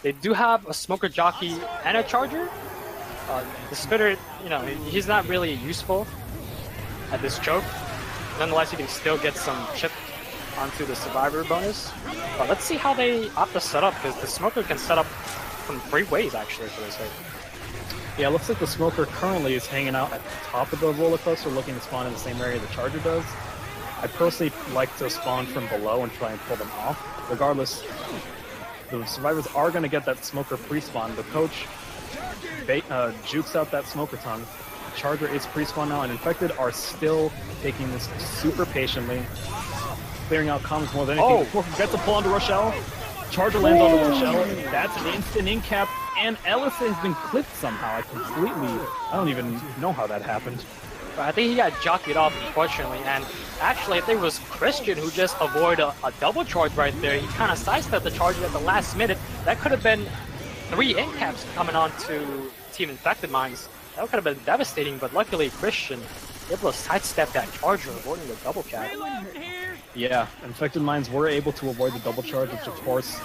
They do have a Smoker Jockey and a Charger. The Spitter, he's not really useful at this choke. Nonetheless, you can still get some chip onto the Survivor bonus. But let's see how they opt to set up, because the Smoker can set up from 3 ways actually for this hit. Yeah, it looks like the Smoker currently is hanging out at the top of the roller coaster, looking to spawn in the same area the Charger does. I personally like to spawn from below and try and pull them off. Regardless, the Survivors are going to get that Smoker pre-spawn. The Coach jukes out that Smoker tongue. Charger is pre-spawn now, and Infected are still taking this super patiently, clearing out comms more than anything. Smoker gets a pull onto Rochelle. Charger lands onto Rochelle. That's an instant in-cap, and Ellis has been clipped somehow. I don't even know how that happened. I think he got jockeyed off, unfortunately, and actually I think it was Christian who just avoided a double charge right there. He kind of sidestepped the charge at the last minute. That could have been 3 in-caps coming on to Team Infected Minds. That could have been devastating, but luckily Christian able to sidestep that charger, avoiding the double cap. Yeah, Infected Minds were able to avoid the double charge, which of course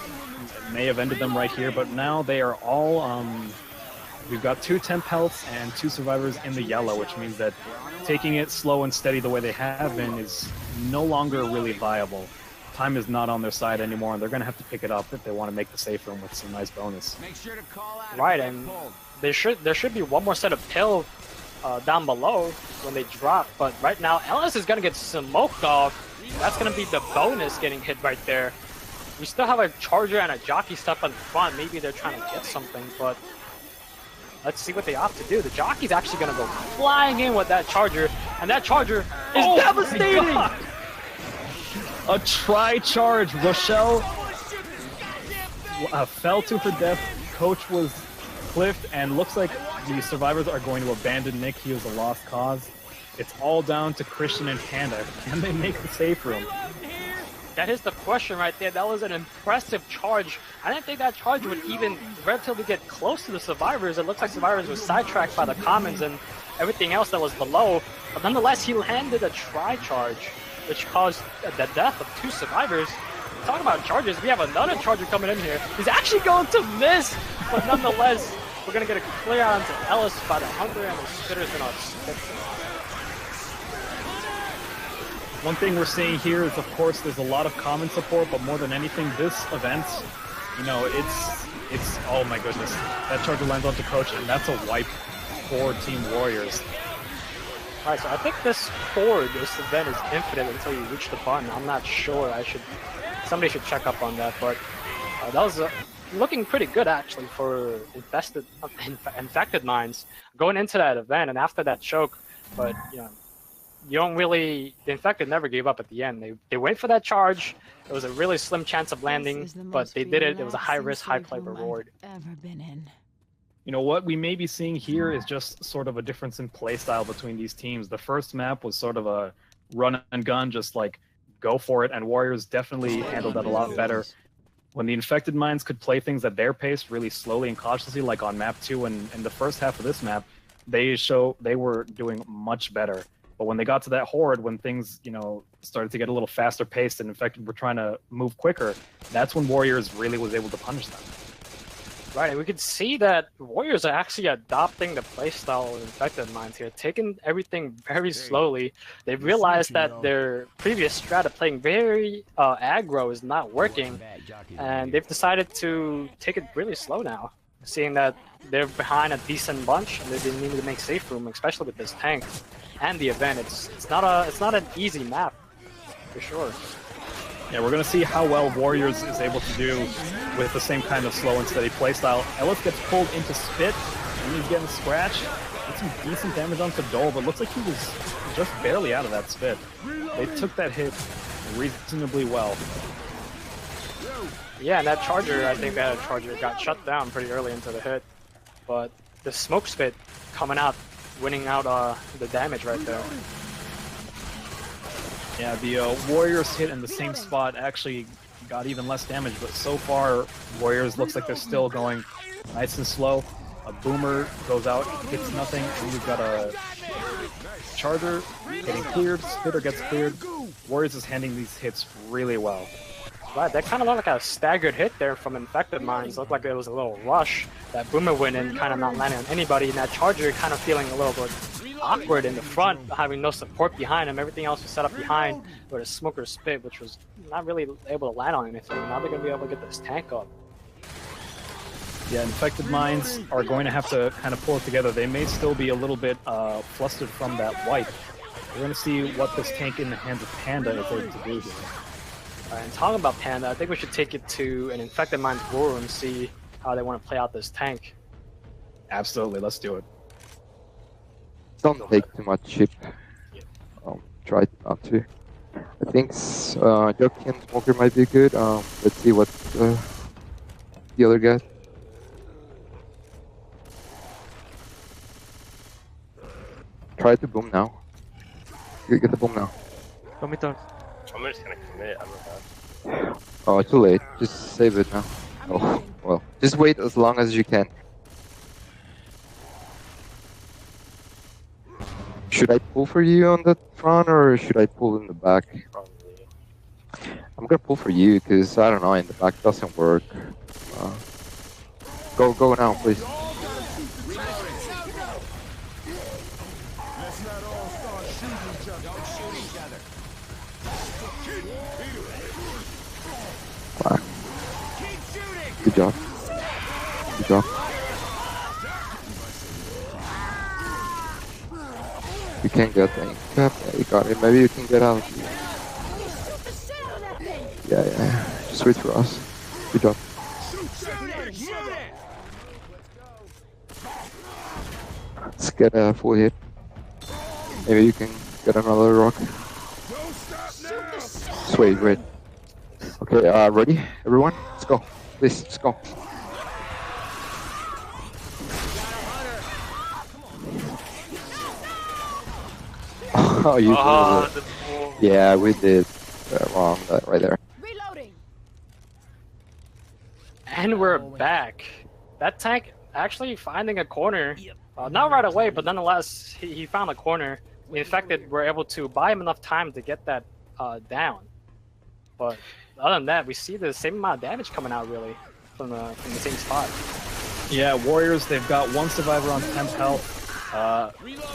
may have ended them right here, but now they are all, we've got 2 temp healths and 2 survivors in the yellow, which means that taking it slow and steady the way they have been is no longer really viable. time is not on their side anymore, and they're going to have to pick it up if they want to make the safe room with some nice bonus. Make sure to call out. Right, and there should be one more set of pill down below when they drop, but right now Ellis is going to get smoked off. That's going to be the bonus getting hit right there. We still have a charger and a jockey stuff on the front. Maybe they're trying to get something, but let's see what they opt to do. The jockey's actually going to go flying in with that charger, and that charger is devastating! A tri-charge. Rochelle fell to her death. Coach was cliffed, and looks like the survivors are going to abandon Nick. He was a lost cause. It's all down to Christian and Panda. Can they make the safe room? That is the question right there. That was an impressive charge. I didn't think that charge would even relatively get close to the survivors. It looks like survivors were sidetracked by the commons and everything else that was below. But nonetheless, he landed a tri-charge, which caused the death of 2 survivors. Talking about charges, we have another charger coming in here. He's actually going to miss, but nonetheless, we're going to get a clear out onto Ellis by the Hunter, and the Spitter's going to spit. One thing we're seeing here is, of course, there's a lot of common support, but more than anything, this event, you know, it's oh my goodness. That charger lands onto Coach, and that's a wipe for Team Warriors. Alright, so I think this event is infinite until you reach the button. I'm not sure. Somebody should check up on that, but that was looking pretty good actually for infected minds going into that event and after that choke. But you know, the infected never gave up at the end. They wait for that charge. It was a really slim chance of landing, but they did it. It was a high risk, high play reward. You know, what we may be seeing here is just sort of a difference in playstyle between these teams. The first map was sort of a run and gun, just like go for it, and Warriors definitely handled that a lot better. When the infected minds could play things at their pace, really slowly and cautiously, like on map 2 and in the first half of this map, they were doing much better. But when they got to that horde, when things, you know, started to get a little faster paced and infected were trying to move quicker, that's when Warriors really was able to punish them. Right, and we could see that Warriors are actually adopting the playstyle of infected minds here, taking everything very slowly. They've realized that their previous strat of playing very aggro is not working, and they've decided to take it really slow now, seeing that they're behind a decent bunch and they need to make safe room, especially with this tank and the event. It's not an easy map for sure. Yeah, we're going to see how well Warriors is able to do with the same kind of slow and steady playstyle. Ellis gets pulled into Spit, and he's getting scratched. Did some decent damage onto Dole, but looks like he was just barely out of that Spit. They took that hit reasonably well. Yeah, and that charger, I think that charger got shut down pretty early into the hit. But the Smoke Spit coming out, winning out the damage right there. Yeah, the Warriors hit in the same spot actually got even less damage, but so far, Warriors looks like they're still going nice and slow. A Boomer goes out, hits nothing, and we've got a Charger getting cleared, Spitter gets cleared. Warriors is handling these hits really well. Right, that kind of looked like a staggered hit there from Infected Minds. Looked like there was a little rush. That Boomer went in, kind of not landing on anybody, and that Charger kind of feeling a little bit awkward in the front, having no support behind him. Everything else was set up behind with a Smoker Spit, which was not really able to land on anything. Now they're going to be able to get this tank up. Yeah, Infected Minds are going to have to kind of pull it together. They may still be a little bit flustered from that wipe. We're going to see what this tank in the hands of Panda is able to do here. And talking about Panda, I think we should take it to an Infected Minds war room and see how they want to play out this tank. Absolutely, let's do it. Don't take too much chip. Try not to. I think Jockey and Smoker might be good. Let's see what the other guy. Try to boom now. Get the boom now. Commit on. I'm just gonna commit, I'm not. Oh, too late. Just save it now. Oh, well. Just wait as long as you can. Should I pull for you on the front or should I pull in the back? Probably. I'm gonna pull for you because I don't know, in the back doesn't work. Go now, please. Good job. Good job. You can get the ink cap. Yeah, you got it. Maybe you can get out. Yeah. Just wait for us. Good job. Let's get a full hit. Maybe you can get another rock. Sweet, great. Okay, ready, everyone? Let's go. Please, let's go. Oh, you did it. Yeah, we did wrong right there. Reloading. And we're back. That tank actually finding a corner. Not right away, but nonetheless, he found a corner. The infected were able to buy him enough time to get that down. But other than that, we see the same amount of damage coming out really from the same spot. Yeah, Warriors, they've got one survivor on 10 health,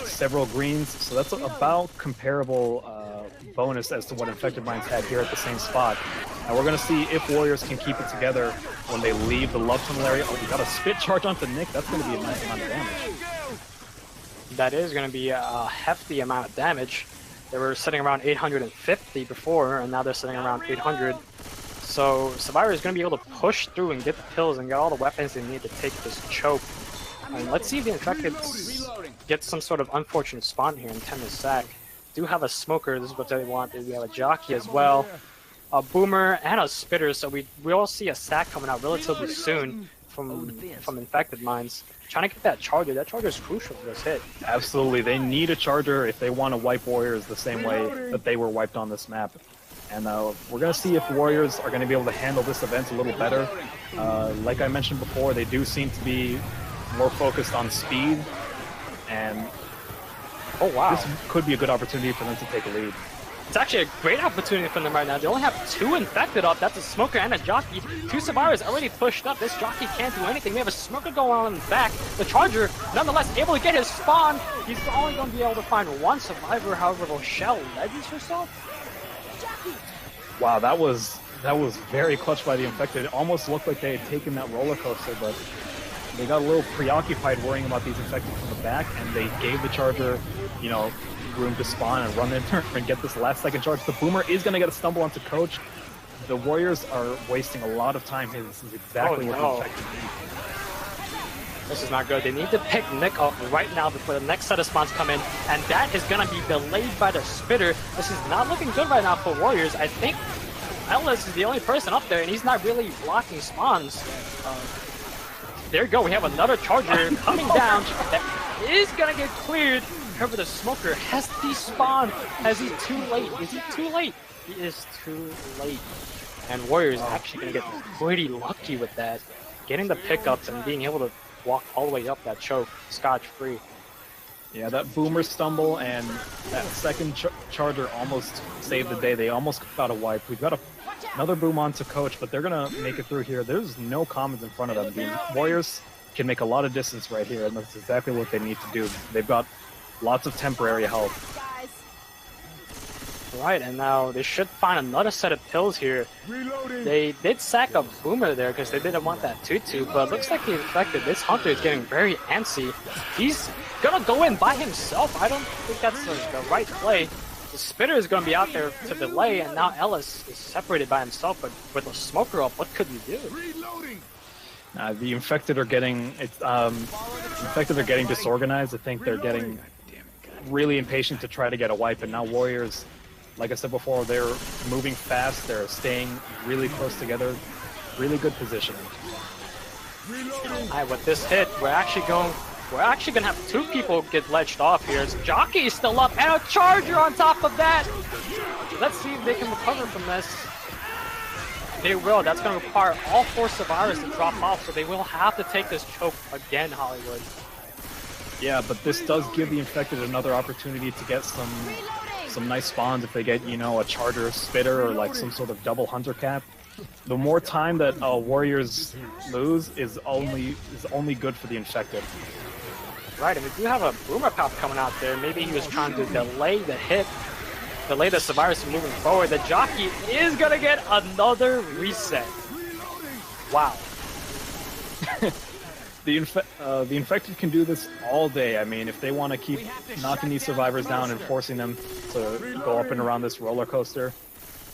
several greens, so that's about comparable bonus as to what Infected Minds had here at the same spot. And we're going to see if Warriors can keep it together when they leave the love tunnel area. Oh, we got a spit charge onto Nick. That's going to be a nice amount of damage. That is going to be a hefty amount of damage. They were sitting around 850 before, and now they're sitting around 800. So Survivor is going to be able to push through and get the pills and get all the weapons they need to take this choke. And let's see if the Infected get some sort of unfortunate spawn here and tend to sack. Do have a smoker, this is what they want. We have a jockey as well, a boomer, and a spitter, so we all see a sack coming out relatively soon from Infected Minds. Trying to get that charger. That charger is crucial for this hit. Absolutely, they need a charger if they want to wipe Warriors the same way that they were wiped on this map. And we're going to see if Warriors are going to be able to handle this event a little better. Like I mentioned before, they do seem to be more focused on speed, and oh wow, this could be a good opportunity for them to take a lead. It's actually a great opportunity for them right now. They only have 2 infected up. That's a smoker and a jockey. 2 survivors already pushed up. This jockey can't do anything. They have a smoker going on in the back. The charger, nonetheless, able to get his spawn. He's only going to be able to find 1 survivor. However, Rochelle ledges herself. Wow, that was very clutch by the infected. It almost looked like they had taken that roller coaster, but they got a little preoccupied worrying about these infected from the back, and they gave the charger, you know, room to spawn and run in and get this last second charge. The boomer is going to get a stumble onto Coach. The Warriors are wasting a lot of time here. This is exactly what the infected need. This is not good. They need to pick Nick up right now before the next set of spawns come in, and that is going to be delayed by the spitter. This is not looking good right now for Warriors. I think Ellis is the only person up there, and he's not really blocking spawns. There you go. We have another charger coming down that is going to get cleared. However, the smoker has despawned. Is he too late? Is he too late? He is too late. And Warriors actually going to get pretty lucky with that. Getting the pickups and being able to walk all the way up that choke scotch-free. Yeah, that boomer stumble and that second charger almost saved the day. They almost got a wipe. We've got another boom onto Coach, but they're going to make it through here. There's no commons in front of them. The Warriors can make a lot of distance right here, and that's exactly what they need to do. They've got lots of temporary health. Right, and now they should find another set of pills here. Reloading. They did sack a boomer there because they didn't want that 2-2, but it looks like the infected. This hunter is getting very antsy. He's gonna go in by himself. I don't think that's the right play. The spitter is gonna be out there to delay, and now Ellis is separated by himself, but with a smoker up, what could he do? Reloading. The infected are getting disorganized. I think they're getting really impatient to try to get a wipe, and now Warriors, like I said before, they're moving fast. They're staying really close together. Really good positioning. Alright, with this hit, we're actually gonna have 2 people get ledged off here. Jockey is still up, and a charger on top of that. Let's see if they can recover from this. They will. That's going to require all 4 survivors to drop off, so they will have to take this choke again, Hollywood. Yeah, but this does give the infected another opportunity to get some nice spawns if they get, you know, a charger spitter or like some sort of double hunter cap. The more time that Warriors lose is only good for the infected. Right, and we do have a boomer pop coming out there. Maybe he was trying to delay the hit, delay the survivors from moving forward. The jockey is gonna get another reset. Wow. The Infected can do this all day. I mean, if they want to keep knocking these survivors down and forcing them to go up and around this roller coaster,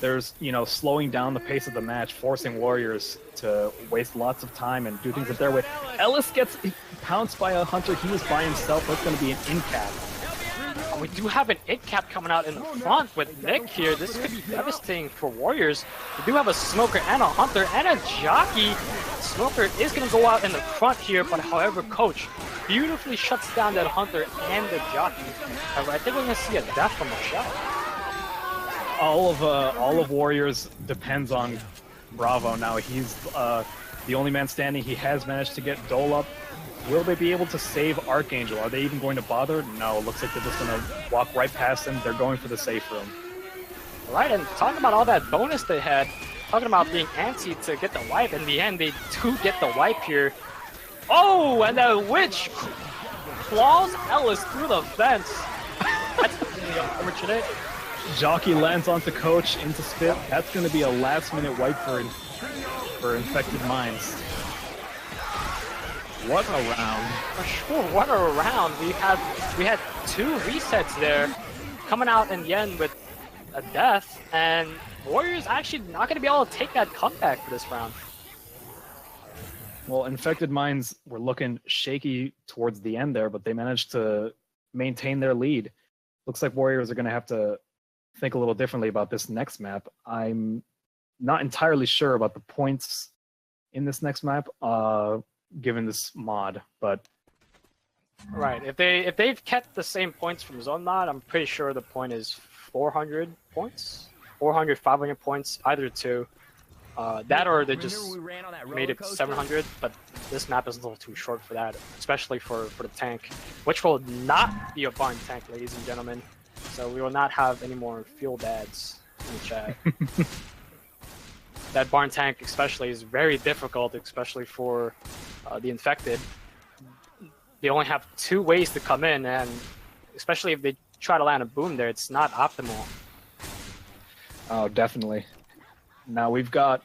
there's, you know, slowing down the pace of the match, forcing Warriors to waste lots of time and do things with their way. Ellis gets pounced by a Hunter. He was by himself. That's going to be an in-cap. We do have an it-cap coming out in the front with Nick here. This could be devastating for Warriors. We do have a Smoker and a Hunter and a Jockey. Smoker is going to go out in the front here, but however, Coach beautifully shuts down that Hunter and the Jockey. However, I think we're going to see a death from a shot. All of Warriors depends on Bravo now. He's the only man standing. He has managed to get Dole up. Will they be able to save Archangel? Are they even going to bother? No, looks like they're just going to walk right past him. They're going for the safe room. Right, and talking about all that bonus they had, talking about being antsy to get the wipe, in the end they do get the wipe here. Oh, and the Witch claws Ellis through the fence. That's unfortunate. Jockey lands onto Coach into Spit. That's going to be a last-minute wipe for Infected Minds. What a round! For sure, what a round! We had two resets there, coming out in the end with a death, and Warriors actually not going to be able to take that comeback for this round. Well, Infected Minds were looking shaky towards the end there, but they managed to maintain their lead. Looks like Warriors are going to have to think a little differently about this next map. I'm not entirely sure about the points in this next map. Given this mod, but right, if they've kept the same points from zone mod, I'm pretty sure the point is 400 points, 400, 500 points, either two. That or they just made it 700, but this map is a little too short for that, especially for the tank, which will not be a barn tank, ladies and gentlemen. So we will not have any more fuel dads in the chat. That barn tank especially is very difficult, especially for the Infected. They only have two ways to come in, and especially if they try to land a boom there, it's not optimal. Oh, definitely. Now we've got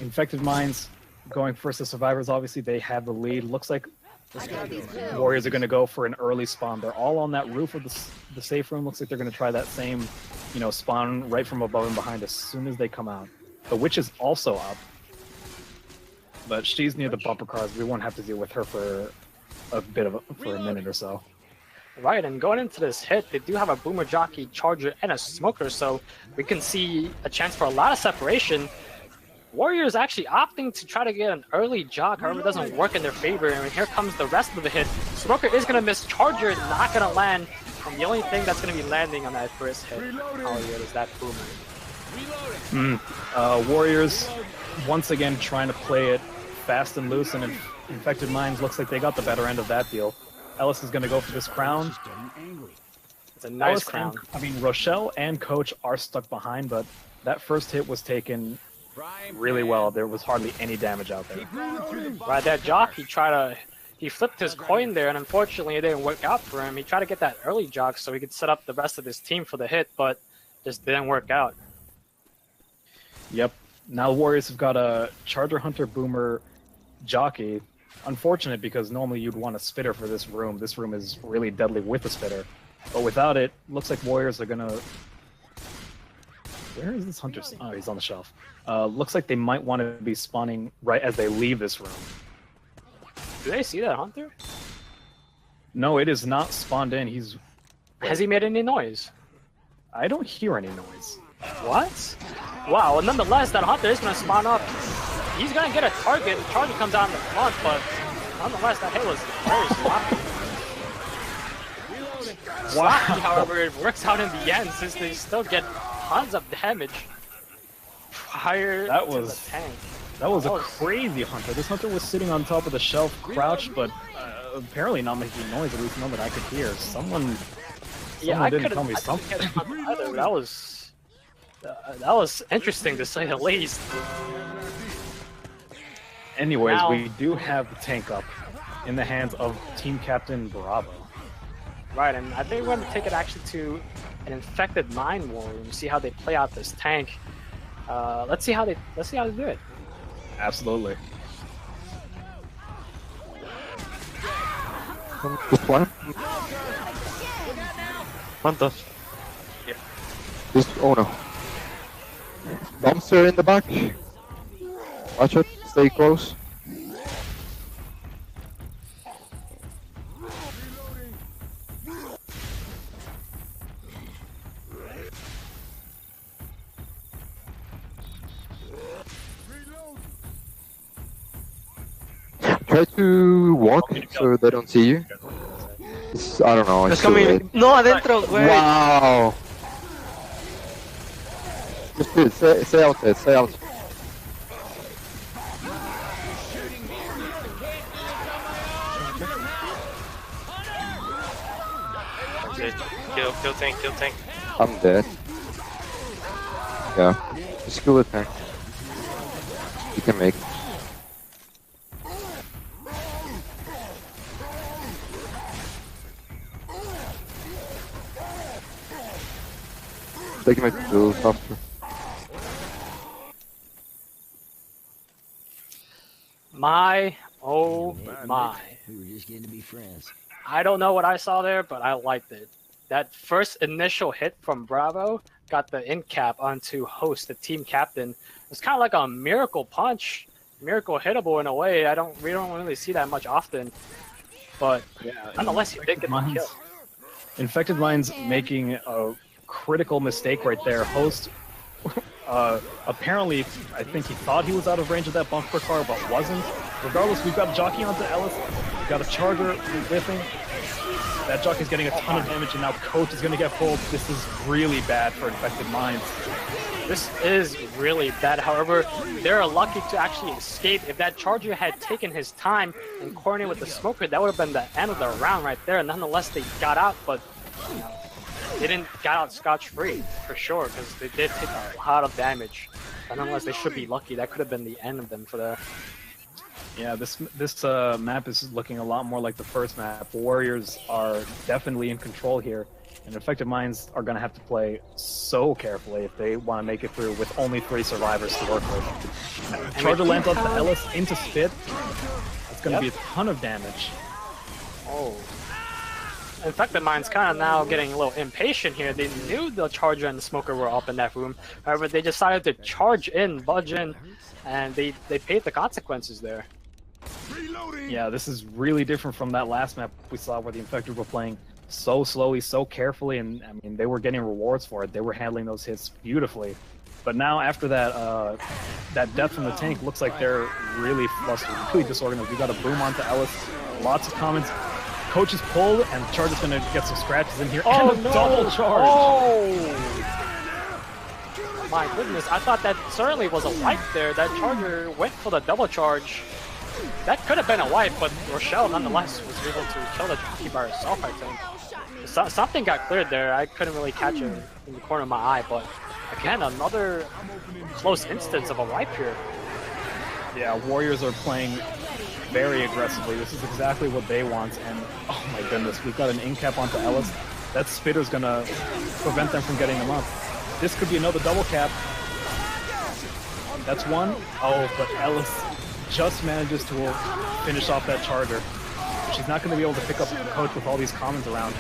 Infected Minds going first to Survivors. Obviously, they have the lead. Looks like Warriors are going to go for an early spawn. They're all on that roof of the safe room. Looks like they're going to try that same, you know, spawn right from above and behind as soon as they come out. The Witch is also up, but she's near the bumper cars. We won't have to deal with her for a minute or so. Right, and going into this hit, they do have a Boomer, Jockey, Charger, and a Smoker, so we can see a chance for a lot of separation. Warriors actually opting to try to get an early jog, however it doesn't work in their favor, and here comes the rest of the hit. Smoker is going to miss, Charger not going to land, and the only thing that's going to be landing on that first hit, Hollywood, is that Boomer. Warriors once again trying to play it fast and loose, and Infected Minds looks like they got the better end of that deal. Ellis is going to go for this crown. It's a nice crown. Rochelle and Coach are stuck behind, but that first hit was taken really well. There was hardly any damage out there. Right, that Jockey he flipped his coin there, and unfortunately it didn't work out for him. He tried to get that early jog so he could set up the rest of his team for the hit, but just didn't work out. Yep. Now Warriors have got a Charger, Hunter, Boomer, Jockey. Unfortunate, because normally you'd want a Spitter for this room. This room is really deadly with a Spitter. But without it, looks like Warriors are gonna... Where is this Hunter? Oh, he's on the shelf. Looks like they might want to be spawning right as they leave this room. Do they see that Hunter? No, it is not spawned in. He's... Has he made any noise? I don't hear any noise. What? Wow, and nonetheless, that Hunter is going to spawn up. He's going to get a target. The target comes out in the front, but nonetheless, that hit was very sloppy. Wow. Sloppy, however, it works out in the end since they still get tons of damage prior to the tank. That was a crazy Hunter. This Hunter was sitting on top of the shelf, crouched, but apparently not making noise, at least none that I could hear. Someone didn't tell me something. That was interesting to say the least. Anyways, we do have the tank up in the hands of Team Captain Bravo. Right, and I think we're going to take it actually to an Infected Mind War and see how they play out this tank. Let's see how they do it. Absolutely. Just one. ¿Cuántos? Just, oh no. Dumpster in the back. Watch it, stay close. Try to walk so they don't see you. I don't know. Es coming. No, adentro, güey. Wow. Just do it. Stay out there. Stay out. Kill tank. I'm dead. Yeah. Just kill the tank. You can make. Taking my tools after. My, oh my. We were just getting to be friends. I don't know what I saw there, but I liked it. That first initial hit from Bravo got the end cap onto Host, the team captain. It's kind of like a miracle punch, miracle hittable in a way. We don't really see that much often, but nonetheless, he did get the kill. Infected Minds making a critical mistake right there. Host, apparently, I think he thought he was out of range of that bumper car, but wasn't. Regardless, we've got a jockey onto Ellis. We've got a charger whiffing. That jockey's getting a ton of damage, and now Coach is going to get pulled. This is really bad for Infected Minds. This is really bad. However, they're lucky to actually escape. If that charger had taken his time and coordinated with the smoker, that would have been the end of the round right there. Nonetheless, they got out, but you know, they didn't get out scotch-free for sure, because they did take a lot of damage. And nonetheless, they should be lucky. That could have been the end of them for the. Yeah, this map is looking a lot more like the first map. Warriors are definitely in control here, and Infected Minds are going to have to play so carefully if they want to make it through with only 3 survivors to work with. Charger lands onto Ellis into Spit. It's going to be a ton of damage. Oh. Infected Minds kind of now getting a little impatient here. They knew the Charger and the Smoker were up in that room. However, they decided to charge in, budge in, and they paid the consequences there. Yeah, this is really different from that last map we saw where the Infected were playing so slowly, so carefully, and I mean, they were getting rewards for it. They were handling those hits beautifully. But now after that that death from the tank, looks like they're really flustered, really disorganized. We got a boom onto Ellis, lots of comments. Coach is pulled, and Charger's going to get some scratches in here, and a double charge! Oh! My goodness, I thought that certainly was a wipe there. That Charger went for the double charge. That could have been a wipe, but Rochelle nonetheless was able to kill the jockey by herself, I think. Something got cleared there. I couldn't really catch it in the corner of my eye, but again, another close instance of a wipe here. Yeah, Warriors are playing very aggressively. This is exactly what they want, and oh my goodness, we've got an in-cap onto Ellis. That Spitter's gonna prevent them from getting them up. This could be another double cap. That's one. Oh, but Ellis just manages to finish off that Charger. She's not going to be able to pick up the Coach with all these commons around.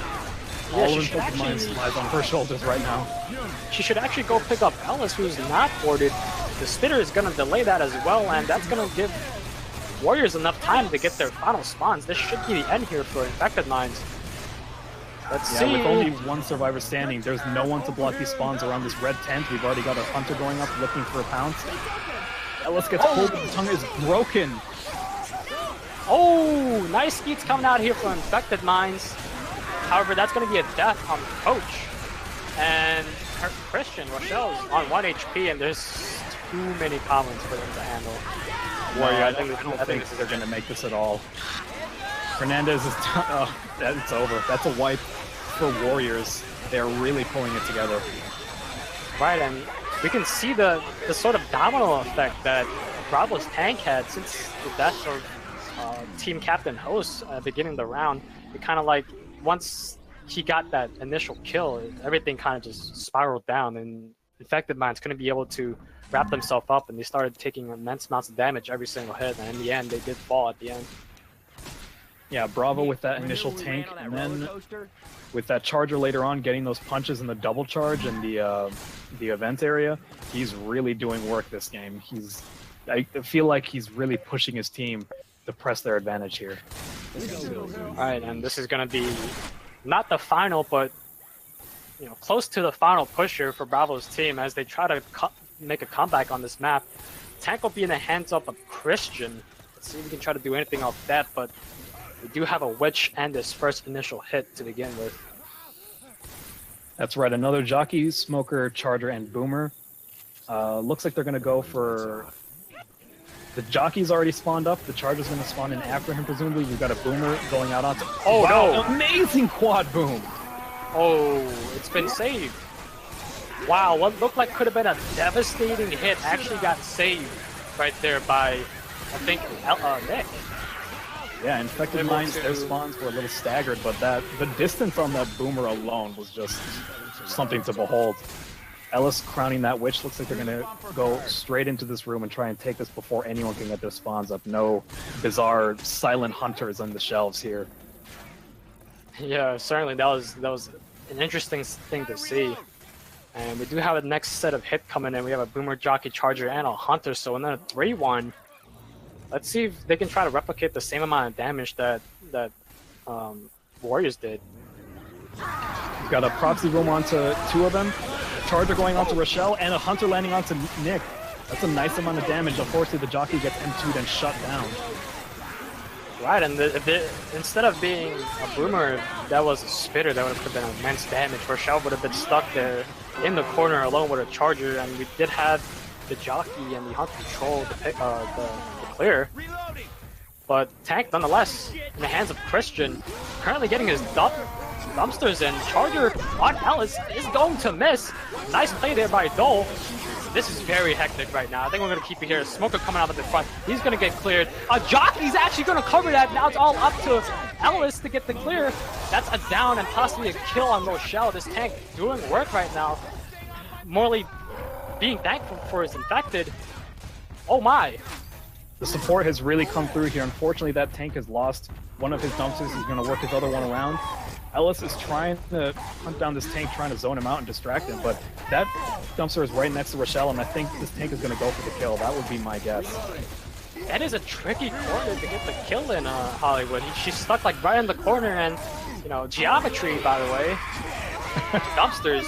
All of Infected Minds lies on her shoulders right now. She should actually go pick up Ellis, who's not boarded. The Spitter is going to delay that as well, and that's going to give Warriors enough time to get their final spawns. This should be the end here for Infected Minds. Let's see. With only one survivor standing, there's no one to block these spawns around this red tent. We've already got our Hunter going up looking for a pounce. Ellis gets pulled, but the tongue is broken. Oh, nice skeets coming out here from Infected Minds. However, that's going to be a death on Coach. And Christian, Rochelle's on 1 HP, and there's too many commons for them to handle. Warrior, I don't think they're going to make this at all. Fernandez is it's over. That's a wipe for Warriors. They're really pulling it together. Right, and we can see the sort of domino effect that Bravo's tank had since the death of team captain Host at the beginning of the round. It kind of like, once he got that initial kill, everything kind of just spiraled down, and Infected Minds couldn't be able to wrap themselves up, and they started taking immense amounts of damage every single hit, and in the end, they did fall at the end. Yeah, Bravo with that initial tank, and then with that charger later on, getting those punches in the double charge and the event area, he's really doing work this game. I feel like he's really pushing his team to press their advantage here. Alright, and this is going to be not the final, but close to the final pusher for Bravo's team as they try to make a comeback on this map. Tank will be in the hands of a Christian. Let's see if we can try to do anything off that, but we do have a witch and this first initial hit to begin with. That's right, another jockey, smoker, charger, and boomer. Looks like they're going to go for... The jockey's already spawned up, the charger's going to spawn in after him, presumably. You've got a boomer going out onto... Oh, wow, no! Amazing quad boom! Oh, it's been saved. Wow, what looked like could have been a devastating hit actually got saved right there by, I think, Nick. Yeah, Infected Minds, their spawns were a little staggered, but the distance on that boomer alone was just something to behold. Ellis crowning that witch. Looks like they're going to go straight into this room and try and take this before anyone can get their spawns up. No bizarre silent hunters on the shelves here. Yeah, certainly that was an interesting thing to see. And we do have a next set of hit coming in. We have a boomer, jockey, charger, and a hunter. So in a 3-1. Let's see if they can try to replicate the same amount of damage that Warriors did. We've got a proxy room onto 2 of them, a charger going onto Rochelle, and a hunter landing onto Nick. That's a nice amount of damage. Unfortunately, the jockey gets M2'd and shut down. Right, and instead of being a boomer, that was a spitter, that would have been immense damage. Rochelle would have been stuck there in the corner alone with a charger, and we did have the jockey and the hunter control the clear. But Tank, nonetheless, in the hands of Christian, currently getting his dumpsters in. Charger on Ellis is going to miss. Nice play there by Dole. This is very hectic right now. I think we're going to keep it here. Smoker coming out of the front. He's going to get cleared. Jockey's actually going to cover that. Now it's all up to Ellis to get the clear. That's a down and possibly a kill on Rochelle. This Tank doing work right now. Morley being thankful for his infected. Oh my. The support has really come through here. Unfortunately, that tank has lost one of his dumpsters. He's going to work his other one around. Ellis is trying to hunt down this tank, trying to zone him out and distract him, but that dumpster is right next to Rochelle, and I think this tank is going to go for the kill. That would be my guess. That is a tricky corner to get the kill in, Hollywood. She's stuck like right in the corner, and geometry, by the way. Dumpsters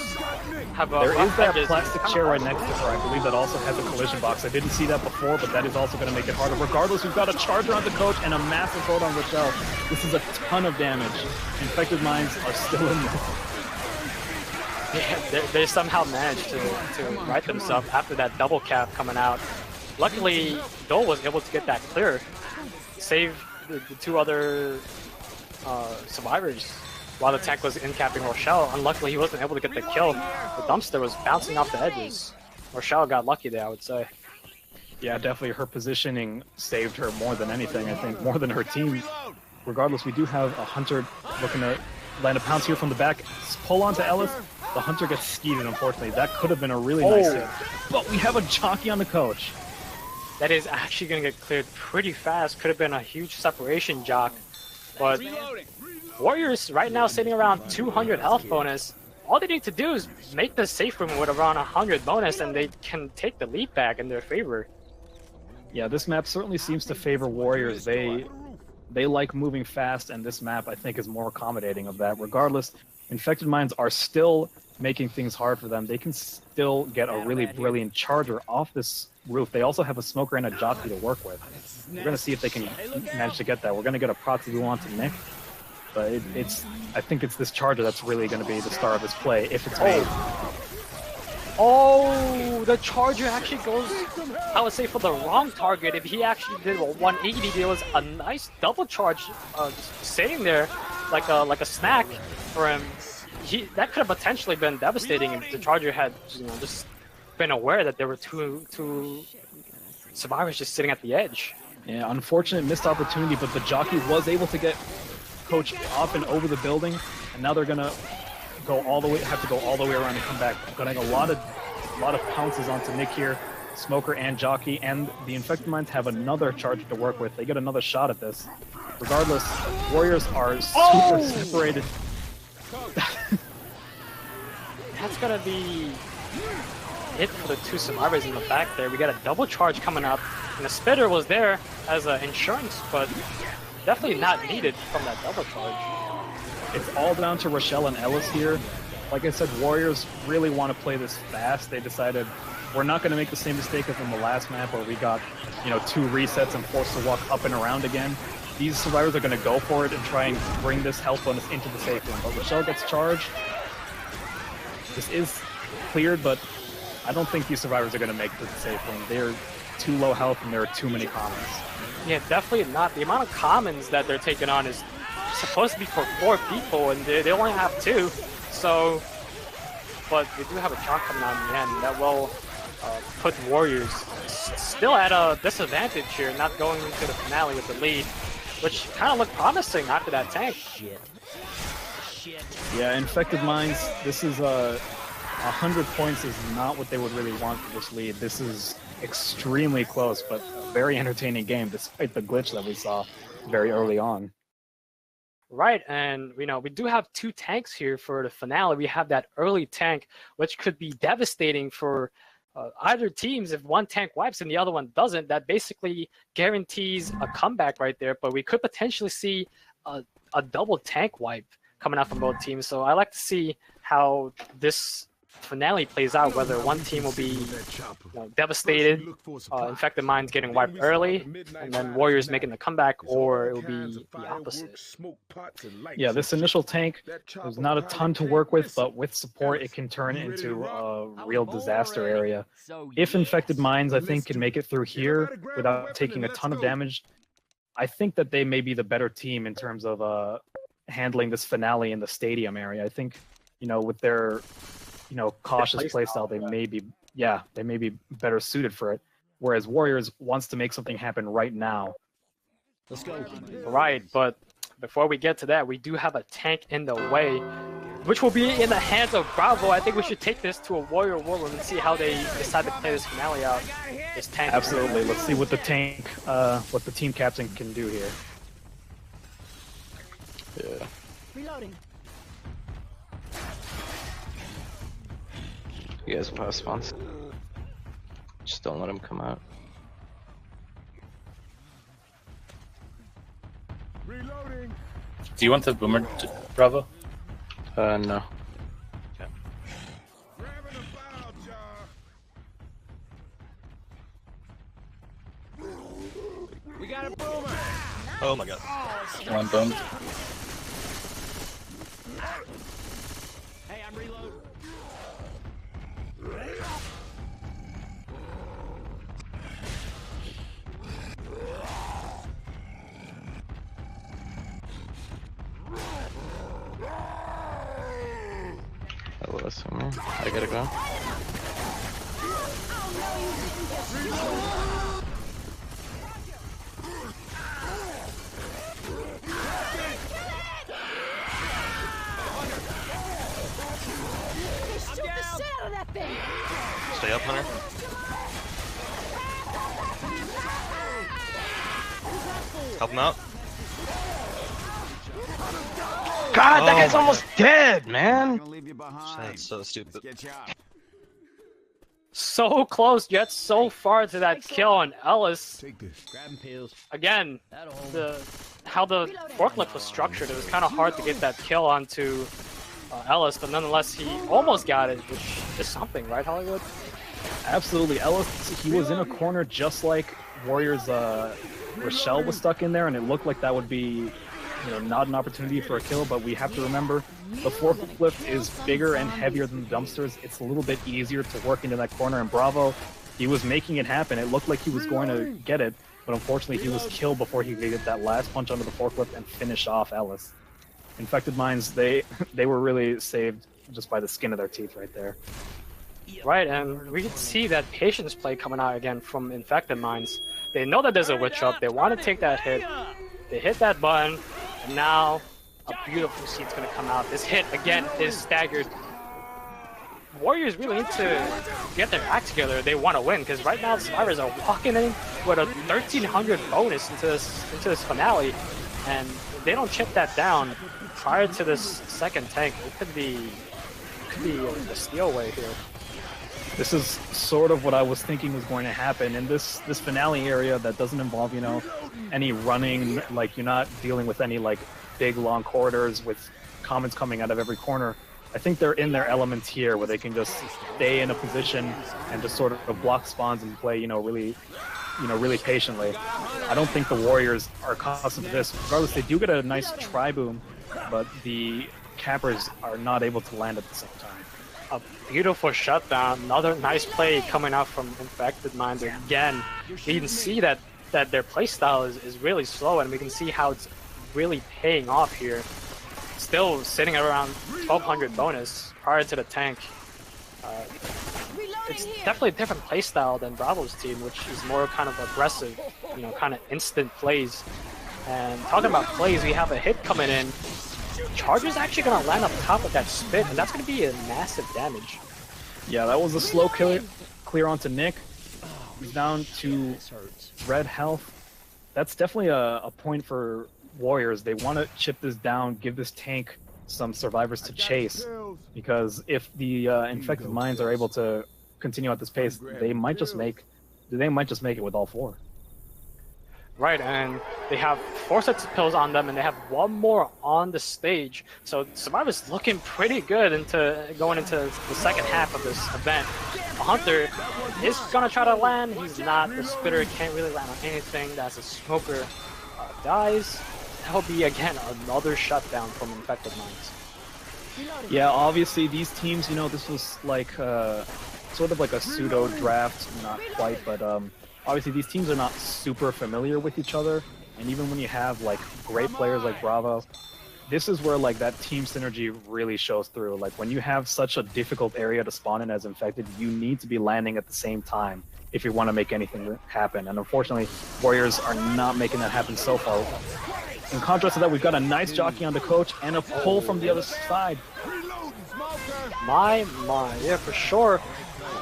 have a... There is that plastic chair right next to her. I believe that also has a collision box. I didn't see that before, but that is also going to make it harder. Regardless, we've got a charger on the coach and a massive hold on Rochelle. This is a ton of damage. Infected Minds are still in this. Yeah, they somehow managed to right themselves after that double cap coming out. Luckily, Dole was able to get that clear. Save the 2 other survivors while the tank was in-capping Rochelle. Unluckily, he wasn't able to get the kill. The dumpster was bouncing off the edges. Rochelle got lucky there, I would say. Yeah, definitely her positioning saved her more than anything, I think, more than her team. Regardless, we do have a hunter looking to land a pounce here from the back. Pull onto Ellis. The hunter gets skeeted, unfortunately. That could have been a really nice hit. But we have a jockey on the coach. That is actually going to get cleared pretty fast. Could have been a huge separation jock. But Warriors right now sitting around 200 health bonus. All they need to do is make the safe room with around 100 bonus, and they can take the lead back in their favor. Yeah, this map certainly seems to favor Warriors. They like moving fast, and this map, I think, is more accommodating of that. Regardless, Infected Minds are still making things hard for them. They can still get a really brilliant charger off this roof. They also have a smoker and a jockey to work with. We're going to see if they can manage to get that. We're going to get a proxy who wants to Nick. But I think it's this charger that's really going to be the star of this play, if it's made. Oh, the charger actually goes, I would say, for the wrong target. If he actually did a 180, there was a nice double charge sitting there like a snack for him. That could have potentially been devastating if the charger had just been aware that there were two survivors just sitting at the edge. Yeah, unfortunate missed opportunity, but the jockey was able to get Coach up and over the building, and now they're gonna have to go all the way around and come back. Getting a lot of pounces onto Nick here. Smoker and Jockey, and the Infected Minds have another charge to work with. They get another shot at this. Regardless, Warriors are super separated. That's gonna be it for the two survivors in the back there. We got a double charge coming up, and the Spitter was there as an insurance, but definitely not needed from that double charge. It's all down to Rochelle and Ellis here. Like I said, Warriors really want to play this fast. They decided we're not going to make the same mistake as in the last map where we got, 2 resets and forced to walk up and around again. These survivors are going to go for it and try and bring this health bonus into the safe room. But Rochelle gets charged. This is cleared, but I don't think these survivors are going to make it to the safe room. They're too low health and there are too many commons. Yeah, definitely not. The amount of commons that they're taking on is supposed to be for 4 people, and they only have 2. So, but we do have a shot coming out in the end that will put Warriors still at a disadvantage here, not going into the finale with the lead, which kind of looked promising after that tank. Yeah, Infected Minds, this is 100 points is not what they would really want for this lead. This is extremely close, but a very entertaining game despite the glitch that we saw very early on. Right, and we do have 2 tanks here for the finale. We have that early tank, which could be devastating for either teams if one tank wipes and the other one doesn't. That basically guarantees a comeback right there, but we could potentially see a double tank wipe coming out from both teams. So I like to see how this finale plays out, whether one team will be devastated, Infected Minds getting wiped early, and then Warriors making the comeback, or it will be the opposite. Yeah, this initial tank, there's not a ton to work with, but with support it can turn into a real disaster area. If Infected Minds, I think, can make it through here without taking a ton of damage, I think that they may be the better team in terms of handling this finale in the stadium area. I think, with their cautious playstyle, they may be better suited for it. Whereas Warriors wants to make something happen right now. Let's go. Right, but before we get to that, we do have a tank in the way, which will be in the hands of Bravo. I think we should take this to a Warrior Warlord and see how they decide to play this finale out. This tank. Absolutely. Let's see what the tank, what the team captain can do here. Yeah. Reloading. You guys will have spawns. Just don't let him come out. Do you want the boomer, Bravo? No. Okay. We got a boomer. Oh my god. One boom. Hey, I'm reloading. Hello, Summer. I gotta go. Stay up, Hunter. Help him out. God, that guy's almost dead, man. That's so stupid. So close, yet so far to that kill on Ellis. Grabbing pills. Again, how the forklift was structured, it was kind of hard to get that kill onto Ellis, but nonetheless, he almost got it, which is something, right, Hollywood? Absolutely. Ellis, he was in a corner just like Warriors' Rochelle was stuck in there, and it looked like that would be, not an opportunity for a kill, but we have to remember the forklift is bigger and heavier than the dumpsters. It's a little bit easier to work into that corner, and Bravo, he was making it happen. It looked like he was going to get it, but unfortunately he was killed before he could get that last punch onto the forklift and finish off Ellis. Infected Minds, they were really saved just by the skin of their teeth right there. Right, and we can see that patience play coming out again from Infected Minds. They know that there's a witch up, they want to take that hit, they hit that button, and now a beautiful seed's going to come out. This hit, again, is staggered. Warriors really need to get their act together. They want to win because right now the Survivors are walking in with a 1,300 bonus into this finale, and if they don't chip that down prior to this second tank, it could be a steal away here. This is sort of what I was thinking was going to happen in this finale area that doesn't involve, you know, any running. Like, you're not dealing with any like big long corridors with comments coming out of every corner. I think they're in their elements here where they can just stay in a position and just sort of block spawns and play, really patiently. I don't think the Warriors are accustomed to this. Regardless, they do get a nice tri-boom, but the cappers are not able to land at the same time. A beautiful shutdown. Another nice play coming out from Infected Minds again. We can see that their playstyle is really slow, and we can see how it's really paying off here. Still sitting at around 1,200 bonus prior to the tank. It's definitely a different playstyle than Bravo's team, which is more kind of aggressive, kind of instant plays. And talking about plays, we have a hit coming in. Charger's actually going to land up top of that spit, and that's going to be a massive damage. Yeah, that was a slow clear onto Nick. He's down to red health. That's definitely a point for Warriors. They want to chip this down, give this tank some survivors to chase, because if the Infected Minds are able to continue at this pace, they might just make it with all four. Right, and they have 4 sets of pills on them, and they have 1 more on the stage. So Survivor's looking pretty good going into the second half of this event. The Hunter is gonna try to land. He's not. The Spitter can't really land on anything. That's a Smoker dies. That'll be again another shutdown from Infected Minds. Yeah, obviously these teams, this was like sort of like a pseudo draft, not quite, but obviously these teams are not super familiar with each other, and even when you have like great players like Bravo, this is where like that team synergy really shows through. Like when you have such a difficult area to spawn in as Infected, you need to be landing at the same time if you want to make anything happen, and unfortunately Warriors are not making that happen so far. In contrast to that, we've got a nice jockey on the coach and a pull from the other side. My, yeah, for sure.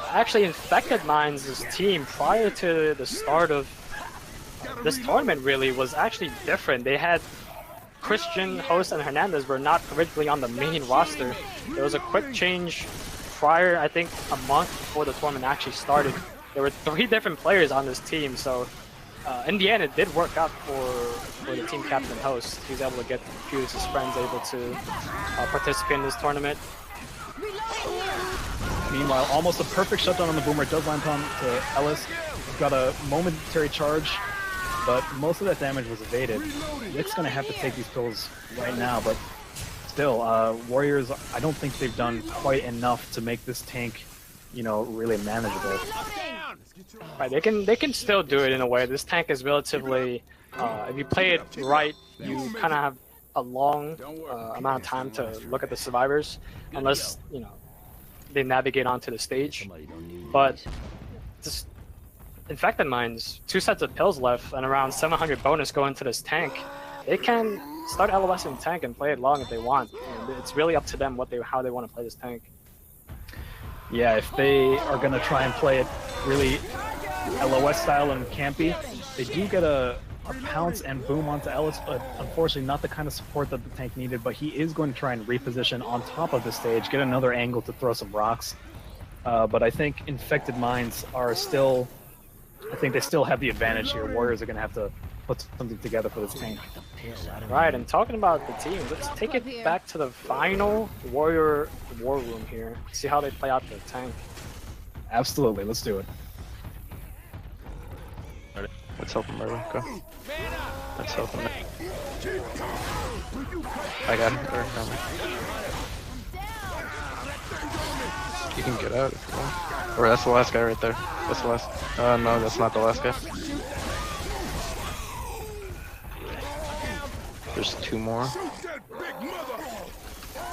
Actually, Infected Minds' team prior to the start of this tournament really was actually different. They had Christian, Host, and Hernandez were not originally on the main roster. There was a quick change prior, I think, a month before the tournament actually started. There were 3 different players on this team, so in the end, it did work out for the team captain Host. He was able to get a few of his friends able to participate in this tournament. Meanwhile, almost a perfect shutdown on the Boomer. It does land on to Ellis. He's got a momentary charge, but most of that damage was evaded. Nick's going to have to take these pills right now, but still, Warriors, I don't think they've done quite enough to make this tank, really manageable. Right, they can still do it in a way. This tank is relatively, if you play it right, you kind of have a long amount of time to look at the survivors, unless they navigate onto the stage. But just Infected Minds, 2 sets of pills left and around 700 bonus going into this tank. They can start LOSing the tank and play it long if they want. It's really up to them how they want to play this tank. Yeah, if they are going to try and play it really LOS style and campy, they do get a pounce and boom onto Ellis, but unfortunately not the kind of support that the tank needed. But he is going to try and reposition on top of the stage, get another angle to throw some rocks. But I think Infected Minds are still, I think they still have the advantage here. Warriors are going to have to put something together for this tank. Right, and talking about the team, let's take it back to the final Warrior War Room here. See how they play out the tank. Absolutely, let's do it. Let's help him, Merlin. Go. Let's help him. I got him. You can get out if you want. Or that's the last guy right there. That's the last. No, that's not the last guy. There's 2 more.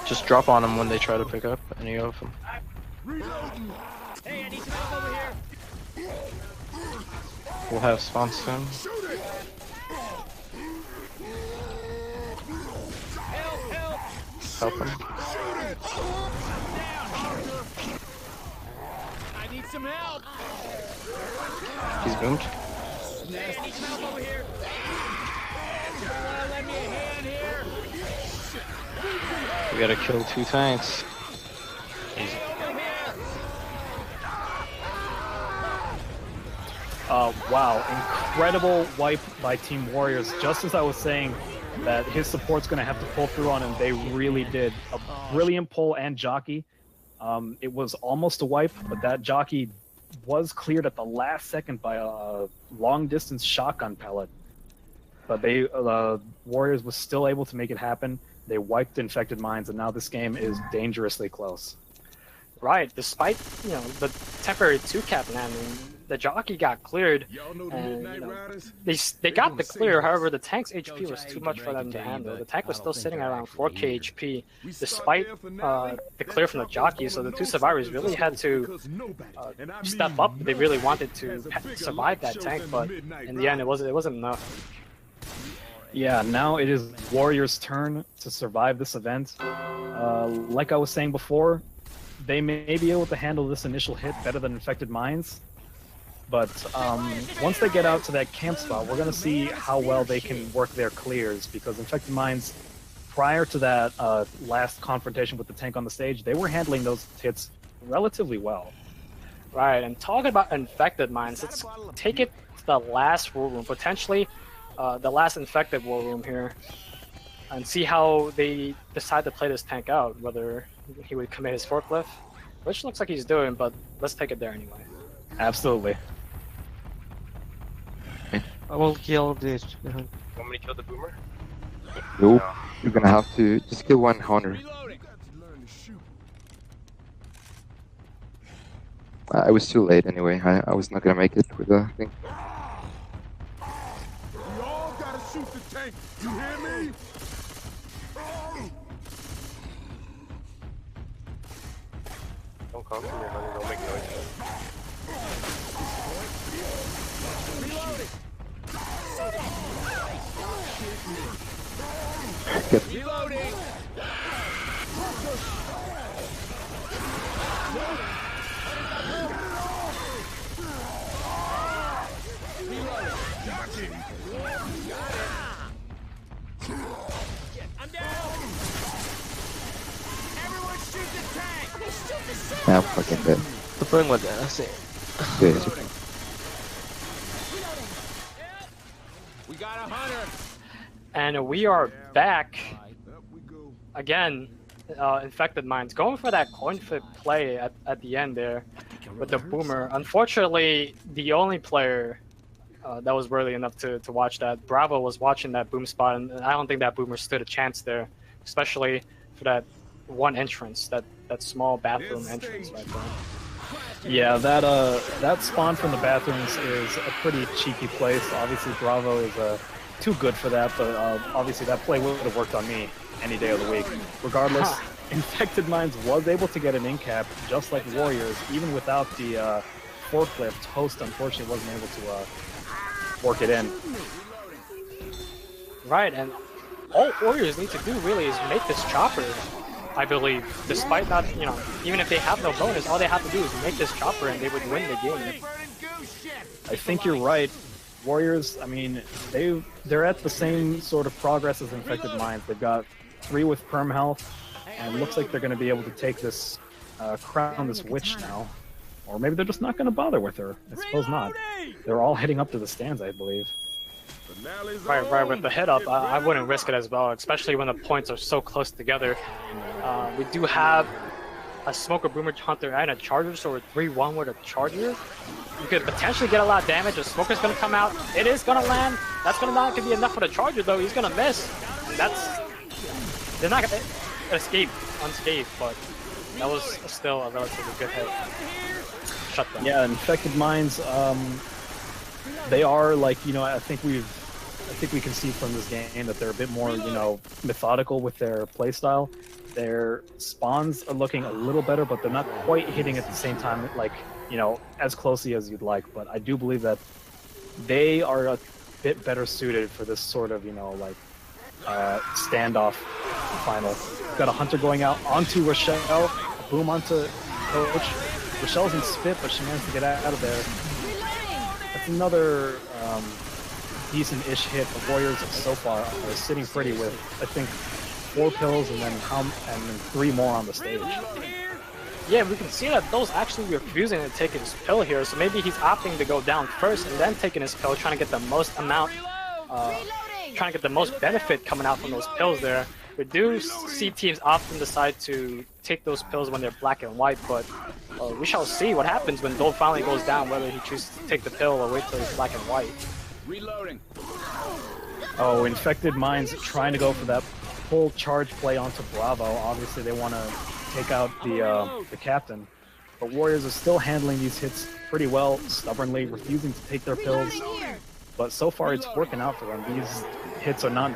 Just drop on them when they try to pick up any of them. Hey, I need some help over here. We'll have spawn soon. Help him. some help. He's boomed. Hey, I need some help over here. Lend me a hand here. We gotta kill 2 tanks. Wow, incredible wipe by Team Warriors. Just as I was saying that his support's going to have to pull through on him, they really did. A brilliant pull and jockey. It was almost a wipe, but that jockey was cleared at the last second by a long-distance shotgun pellet. But they, Warriors was still able to make it happen. They wiped Infected Minds, and now this game is dangerously close. Right, despite the temporary 2-cap landing, the jockey got cleared, and they got the clear. However, the tank's HP was too much for them to handle. The tank was still sitting at around 4k HP, despite the clear from the jockey. So the 2 survivors really had to step up. They really wanted to survive that tank, but in the end, it wasn't enough. Yeah, now it is Warriors' turn to survive this event. Like I was saying before, they may be able to handle this initial hit better than Infected Minds, but once they get out to that camp spot, we're going to see how well they can work their clears, because Infected Minds, prior to that last confrontation with the tank on the stage, they were handling those hits relatively well. Right, and talking about Infected Minds, let's take it to the last war room, potentially the last Infected war room here, and see how they decide to play this tank out, whether he would commit his forklift, which looks like he's doing, but let's take it there anyway. Absolutely. I will kill this. Want me to kill the boomer? Nope. You're gonna have to just kill one hunter. I was too late anyway. I was not gonna make it with the thing. We all gotta shoot the tank. You hear me? Don't come from here, honey. Don't make noise. Reloading. I'm down. Everyone shoot the tank. Shoot the shit. I'm fucking dead. The thing with that, that's it. Yeah, it's okay. We got a hunter. And we are back again. Infected Minds going for that coin flip play at the end there with the boomer. Unfortunately, the only player that was worthy enough to watch that, Bravo, was watching that boom spot, and I don't think that boomer stood a chance there, especially for that one entrance, that small bathroom entrance right there. Yeah, that spawn from the bathrooms is a pretty cheeky place. Obviously, Bravo is too good for that, but obviously that play would have worked on me any day of the week. Regardless, Infected Minds was able to get an in-cap, just like Warriors, even without the forklift. Host, unfortunately, wasn't able to work it in. Right, and all Warriors need to do really is make this chopper, I believe. Despite not, even if they have no bonus, all they have to do is make this chopper and they would win the game. I think you're right. Warriors, I mean, they're at the same sort of progress as Infected Minds. They've got 3 with perm health, and it looks like they're going to be able to take this crown this witch now. Or maybe they're just not going to bother with her. I suppose not. They're all heading up to the stands, I believe. Right, with the head up, I wouldn't risk it as well, especially when the points are so close together. We do have a Smoker Boomer Hunter and a Charger, so we're 3-1 with a Charger. You could potentially get a lot of damage. A Smoker's going to come out. It is going to land. That's going to not be enough for the Charger, though. He's going to miss. And they're not going to escape unscathed, but that was still a relatively good hit. Shut down. Yeah, Infected Minds, they are like, I think we can see from this game that they're a bit more, methodical with their playstyle. Their spawns are looking a little better, but they're not quite hitting at the same time, like, as closely as you'd like. But I do believe that they are a bit better suited for this sort of, standoff final. Got a Hunter going out onto Rochelle, boom onto Coach. Rochelle's in spit, but she managed to get out of there. That's another decent-ish hit. The Warriors so far are sitting pretty with, I think, 4 pills and then 3 more on the stage. Yeah, we can see that those actually refusing to take his pill here, so maybe he's opting to go down first and then taking his pill, trying to get the most benefit coming out from those pills there. We do see teams often decide to take those pills when they're black and white, but we shall see what happens when Dole finally goes down, whether he chooses to take the pill or wait till he's black and white. Reloading. Oh, Infected Minds trying to go for that full charge play onto Bravo. Obviously, they want to take out the captain. But Warriors are still handling these hits pretty well, stubbornly, refusing to take their pills. But so far, it's working out for them. These hits are not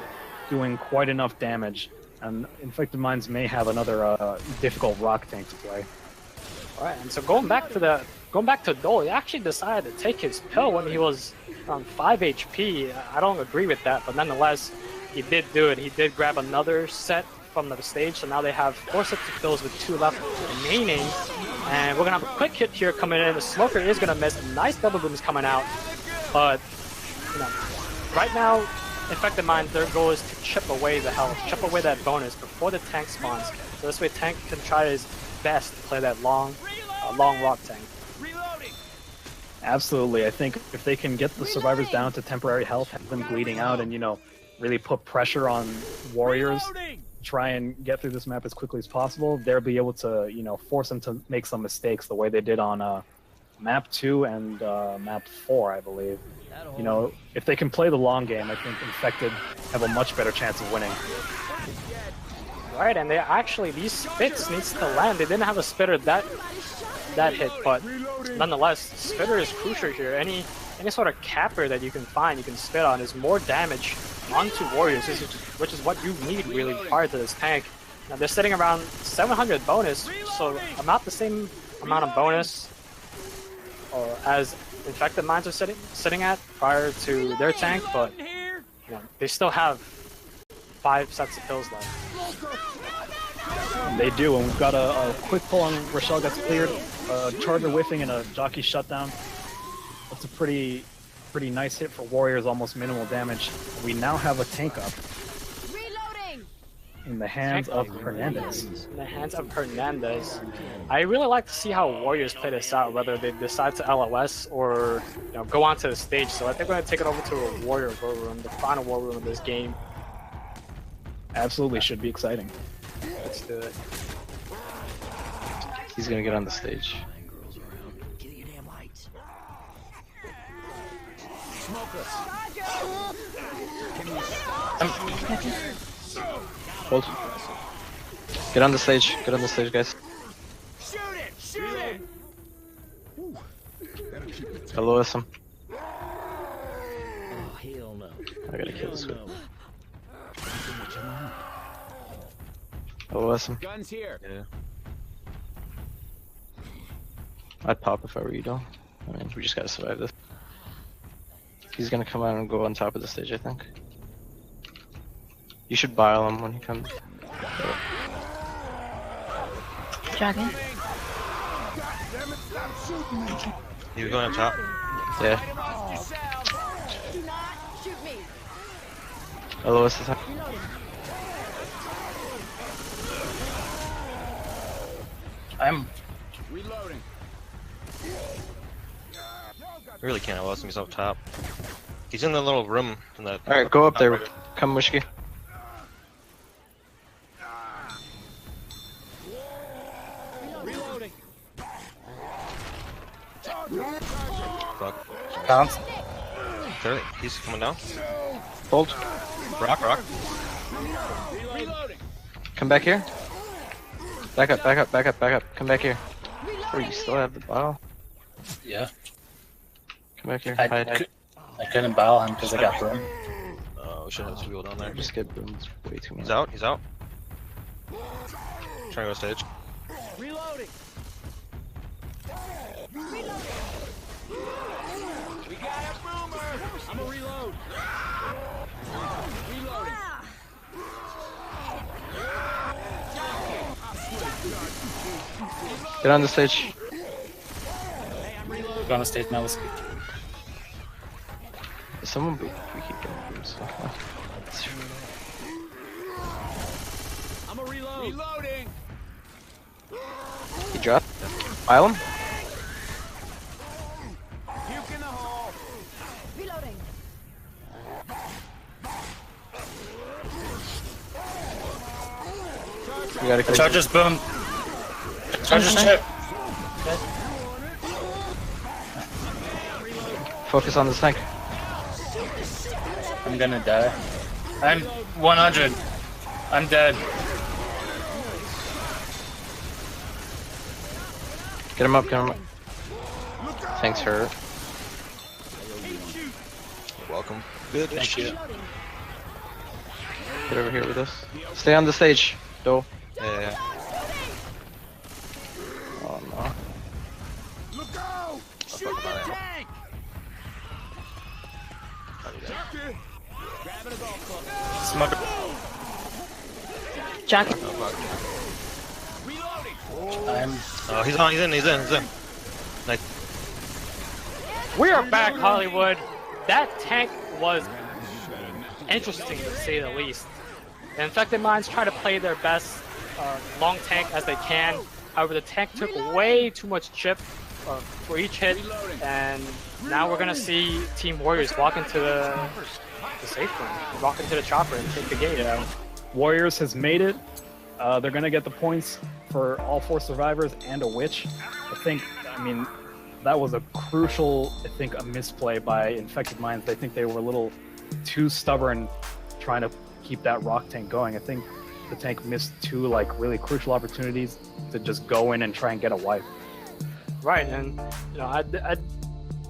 doing quite enough damage, and Infected Minds may have another difficult rock tank to play. Alright, and so going back to Dole, he actually decided to take his pill when he was around 5 HP. I don't agree with that, but nonetheless, he did do it. He did grab another set from the stage, so now they have 4 sets of pills with 2 left remaining. And we're gonna have a quick hit here coming in. The Smoker is gonna miss. Nice double booms coming out, but you know, right now, Infected Mind, their goal is to chip away the health, chip away that bonus before the tank spawns. So this way, tank can try his best to play that long rock tank. Absolutely, I think if they can get the survivors down to temporary health, have them bleeding out, and really put pressure on Warriors, try and get through this map as quickly as possible, they'll be able to, force them to make some mistakes the way they did on map 2 and map 4, I believe. If they can play the long game, I think Infected have a much better chance of winning. Right, and these spits needs to land. They didn't have a spitter that hit, but nonetheless, spitter is crucial here. Any sort of capper that you can find, you can spit on, is more damage onto Warriors, which is what you need really prior to this tank. Now they're sitting around 700 bonus, so about the same amount of bonus as Infected Minds are sitting at prior to their tank, but they still have 5 sets of pills left. They do, and we've got a quick pull on Rochelle gets cleared, Charger whiffing and a jockey shutdown. That's a pretty nice hit for Warriors, almost minimal damage. We now have a tank up. In the hands of Hernandez. In the hands of Hernandez. I really like to see how Warriors play this out, whether they decide to LOS or go onto the stage. So I think we're going to take it over to a Warrior War Room, the final War Room of this game. Absolutely, should be exciting. Let's do it. He's going to get on the stage. Hold. Get on the stage. Get on the stage, guys. Shoot it! Hello, SM. Oh, hell no. I gotta kill this guy. Hello, SM. Guns here. Yeah. I'd pop if I were you, though. I mean, we just gotta survive this. He's gonna come out and go on top of the stage, I think. You should bile him when he comes. Dragon. You going up top? Yeah. Do not shoot me. Hello, what's the time? I'm Reloading. really can't LS him, he's up top. He's in the little room in that. Alright, go up there. Come, Wishki. Reloading. Fuck. Bounce. There, he's coming down. Hold. Rock. Reloading. Come back here. Back up. Come back here. Oh, you still have the bile? Yeah. Come back here. I Hide. couldn't bow him because I got broom. Oh, we should have 2 people down there. Just get boomed way too much. He's out. Trying to go stage. Reloading. We got a boomer. I'm a reload. Reloading. Get on the stage. Go on the stage now, let's go. Someone we keep getting booms. I'm a reload. Reloading. He dropped. Pile him. Puke in the hole. Reloading. You gotta kill. Charges boom. Charges chip. Focus on this tank. I'm gonna die. I'm 100. I'm dead. Get him up, get him up. Tank's hurt. You're welcome. Good. Thank you. Get over here with us. Stay on the stage, though. Yeah. Oh no. Look out! Shoot the tank! Turkey! Grabbing a golf club. Smoke. Jack. Reloading. I'm. Oh, he's on. He's in. Nice. We are back, Hollywood. That tank was interesting to say the least. The Infected Minds try to play their best long tank as they can. However, the tank took way too much chip for each hit, and now we're gonna see Team Warriors walk into the safe room, walk into the chopper and take the game. Yeah. Warriors has made it. They're gonna get the points for all 4 survivors and a witch. I mean, that was a crucial, a misplay by Infected Minds. I think they were a little too stubborn trying to keep that rock tank going. I think the tank missed 2 like really crucial opportunities to just go in and try and get a wipe. Right, and you know,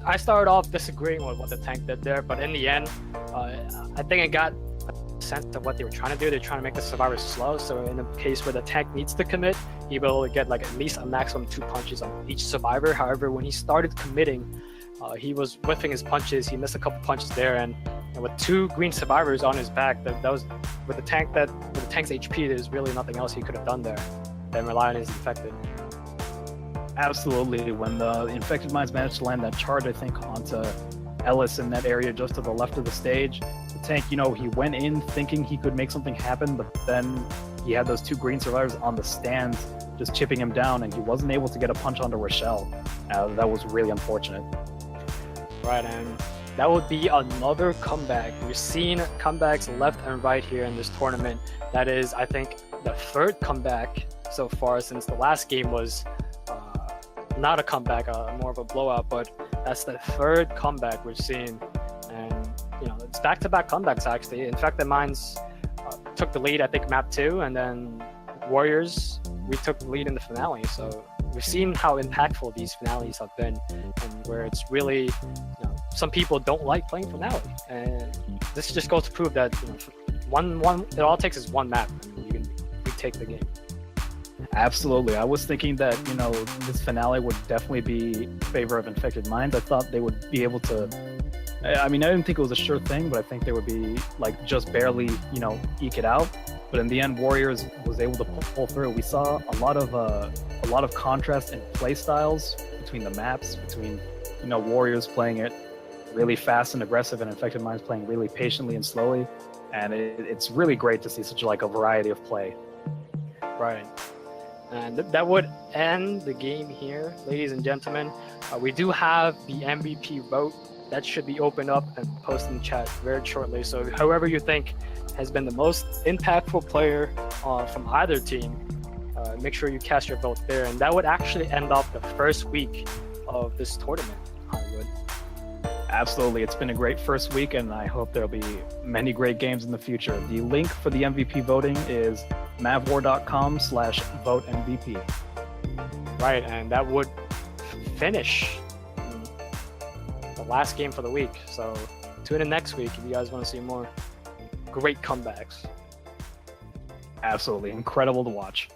I started off disagreeing with what the tank did there, but in the end, I think it got a sense of what they were trying to do. They're trying to make the survivors slow, so in a case where the tank needs to commit, he will get like at least a maximum 2 punches on each survivor. However, when he started committing, he was whiffing his punches. He missed a couple punches there, and with 2 green survivors on his back, that was with the tank's HP. There's really nothing else he could have done there than rely on his infected. Absolutely. When the Infected Minds managed to land that charge, I think, onto Ellis in that area just to the left of the stage, the tank, he went in thinking he could make something happen, but then he had those 2 green survivors on the stand just chipping him down, and he wasn't able to get a punch onto Rochelle. That was really unfortunate. Right, and that would be another comeback. We're seeing comebacks left and right here in this tournament. That is, I think, the 3rd comeback so far, since the last game was not a comeback, more of a blowout, but that's the 3rd comeback we're seeing. And it's back-to-back comebacks actually. Infected Minds took the lead, I think, map 2, and then Warriors, we took the lead in the finale. So we've seen how impactful these finales have been, and where it's really, some people don't like playing finale, and this just goes to prove that it all takes is 1 map, and we take the game. Absolutely. I was thinking that, this finale would definitely be in favor of Infected Minds. I thought they would be able to, I didn't think it was a sure thing, but I think they would be just barely, eke it out. But in the end, Warriors was able to pull through. We saw a lot of contrast in play styles between the maps, between, Warriors playing it really fast and aggressive, and Infected Minds playing really patiently and slowly. And it's really great to see such a variety of play. Right. And that would end the game here, ladies and gentlemen. We do have the MVP vote that should be opened up and posted in chat very shortly. So whoever you think has been the most impactful player from either team, make sure you cast your vote there. And that would actually end up the 1st week of this tournament, Hollywood. Absolutely. It's been a great first week, and I hope there'll be many great games in the future. The link for the MVP voting is mavwar.com/votemvp. Right, and that would finish the last game for the week. So tune in next week if you guys want to see more great comebacks. Absolutely. Incredible to watch.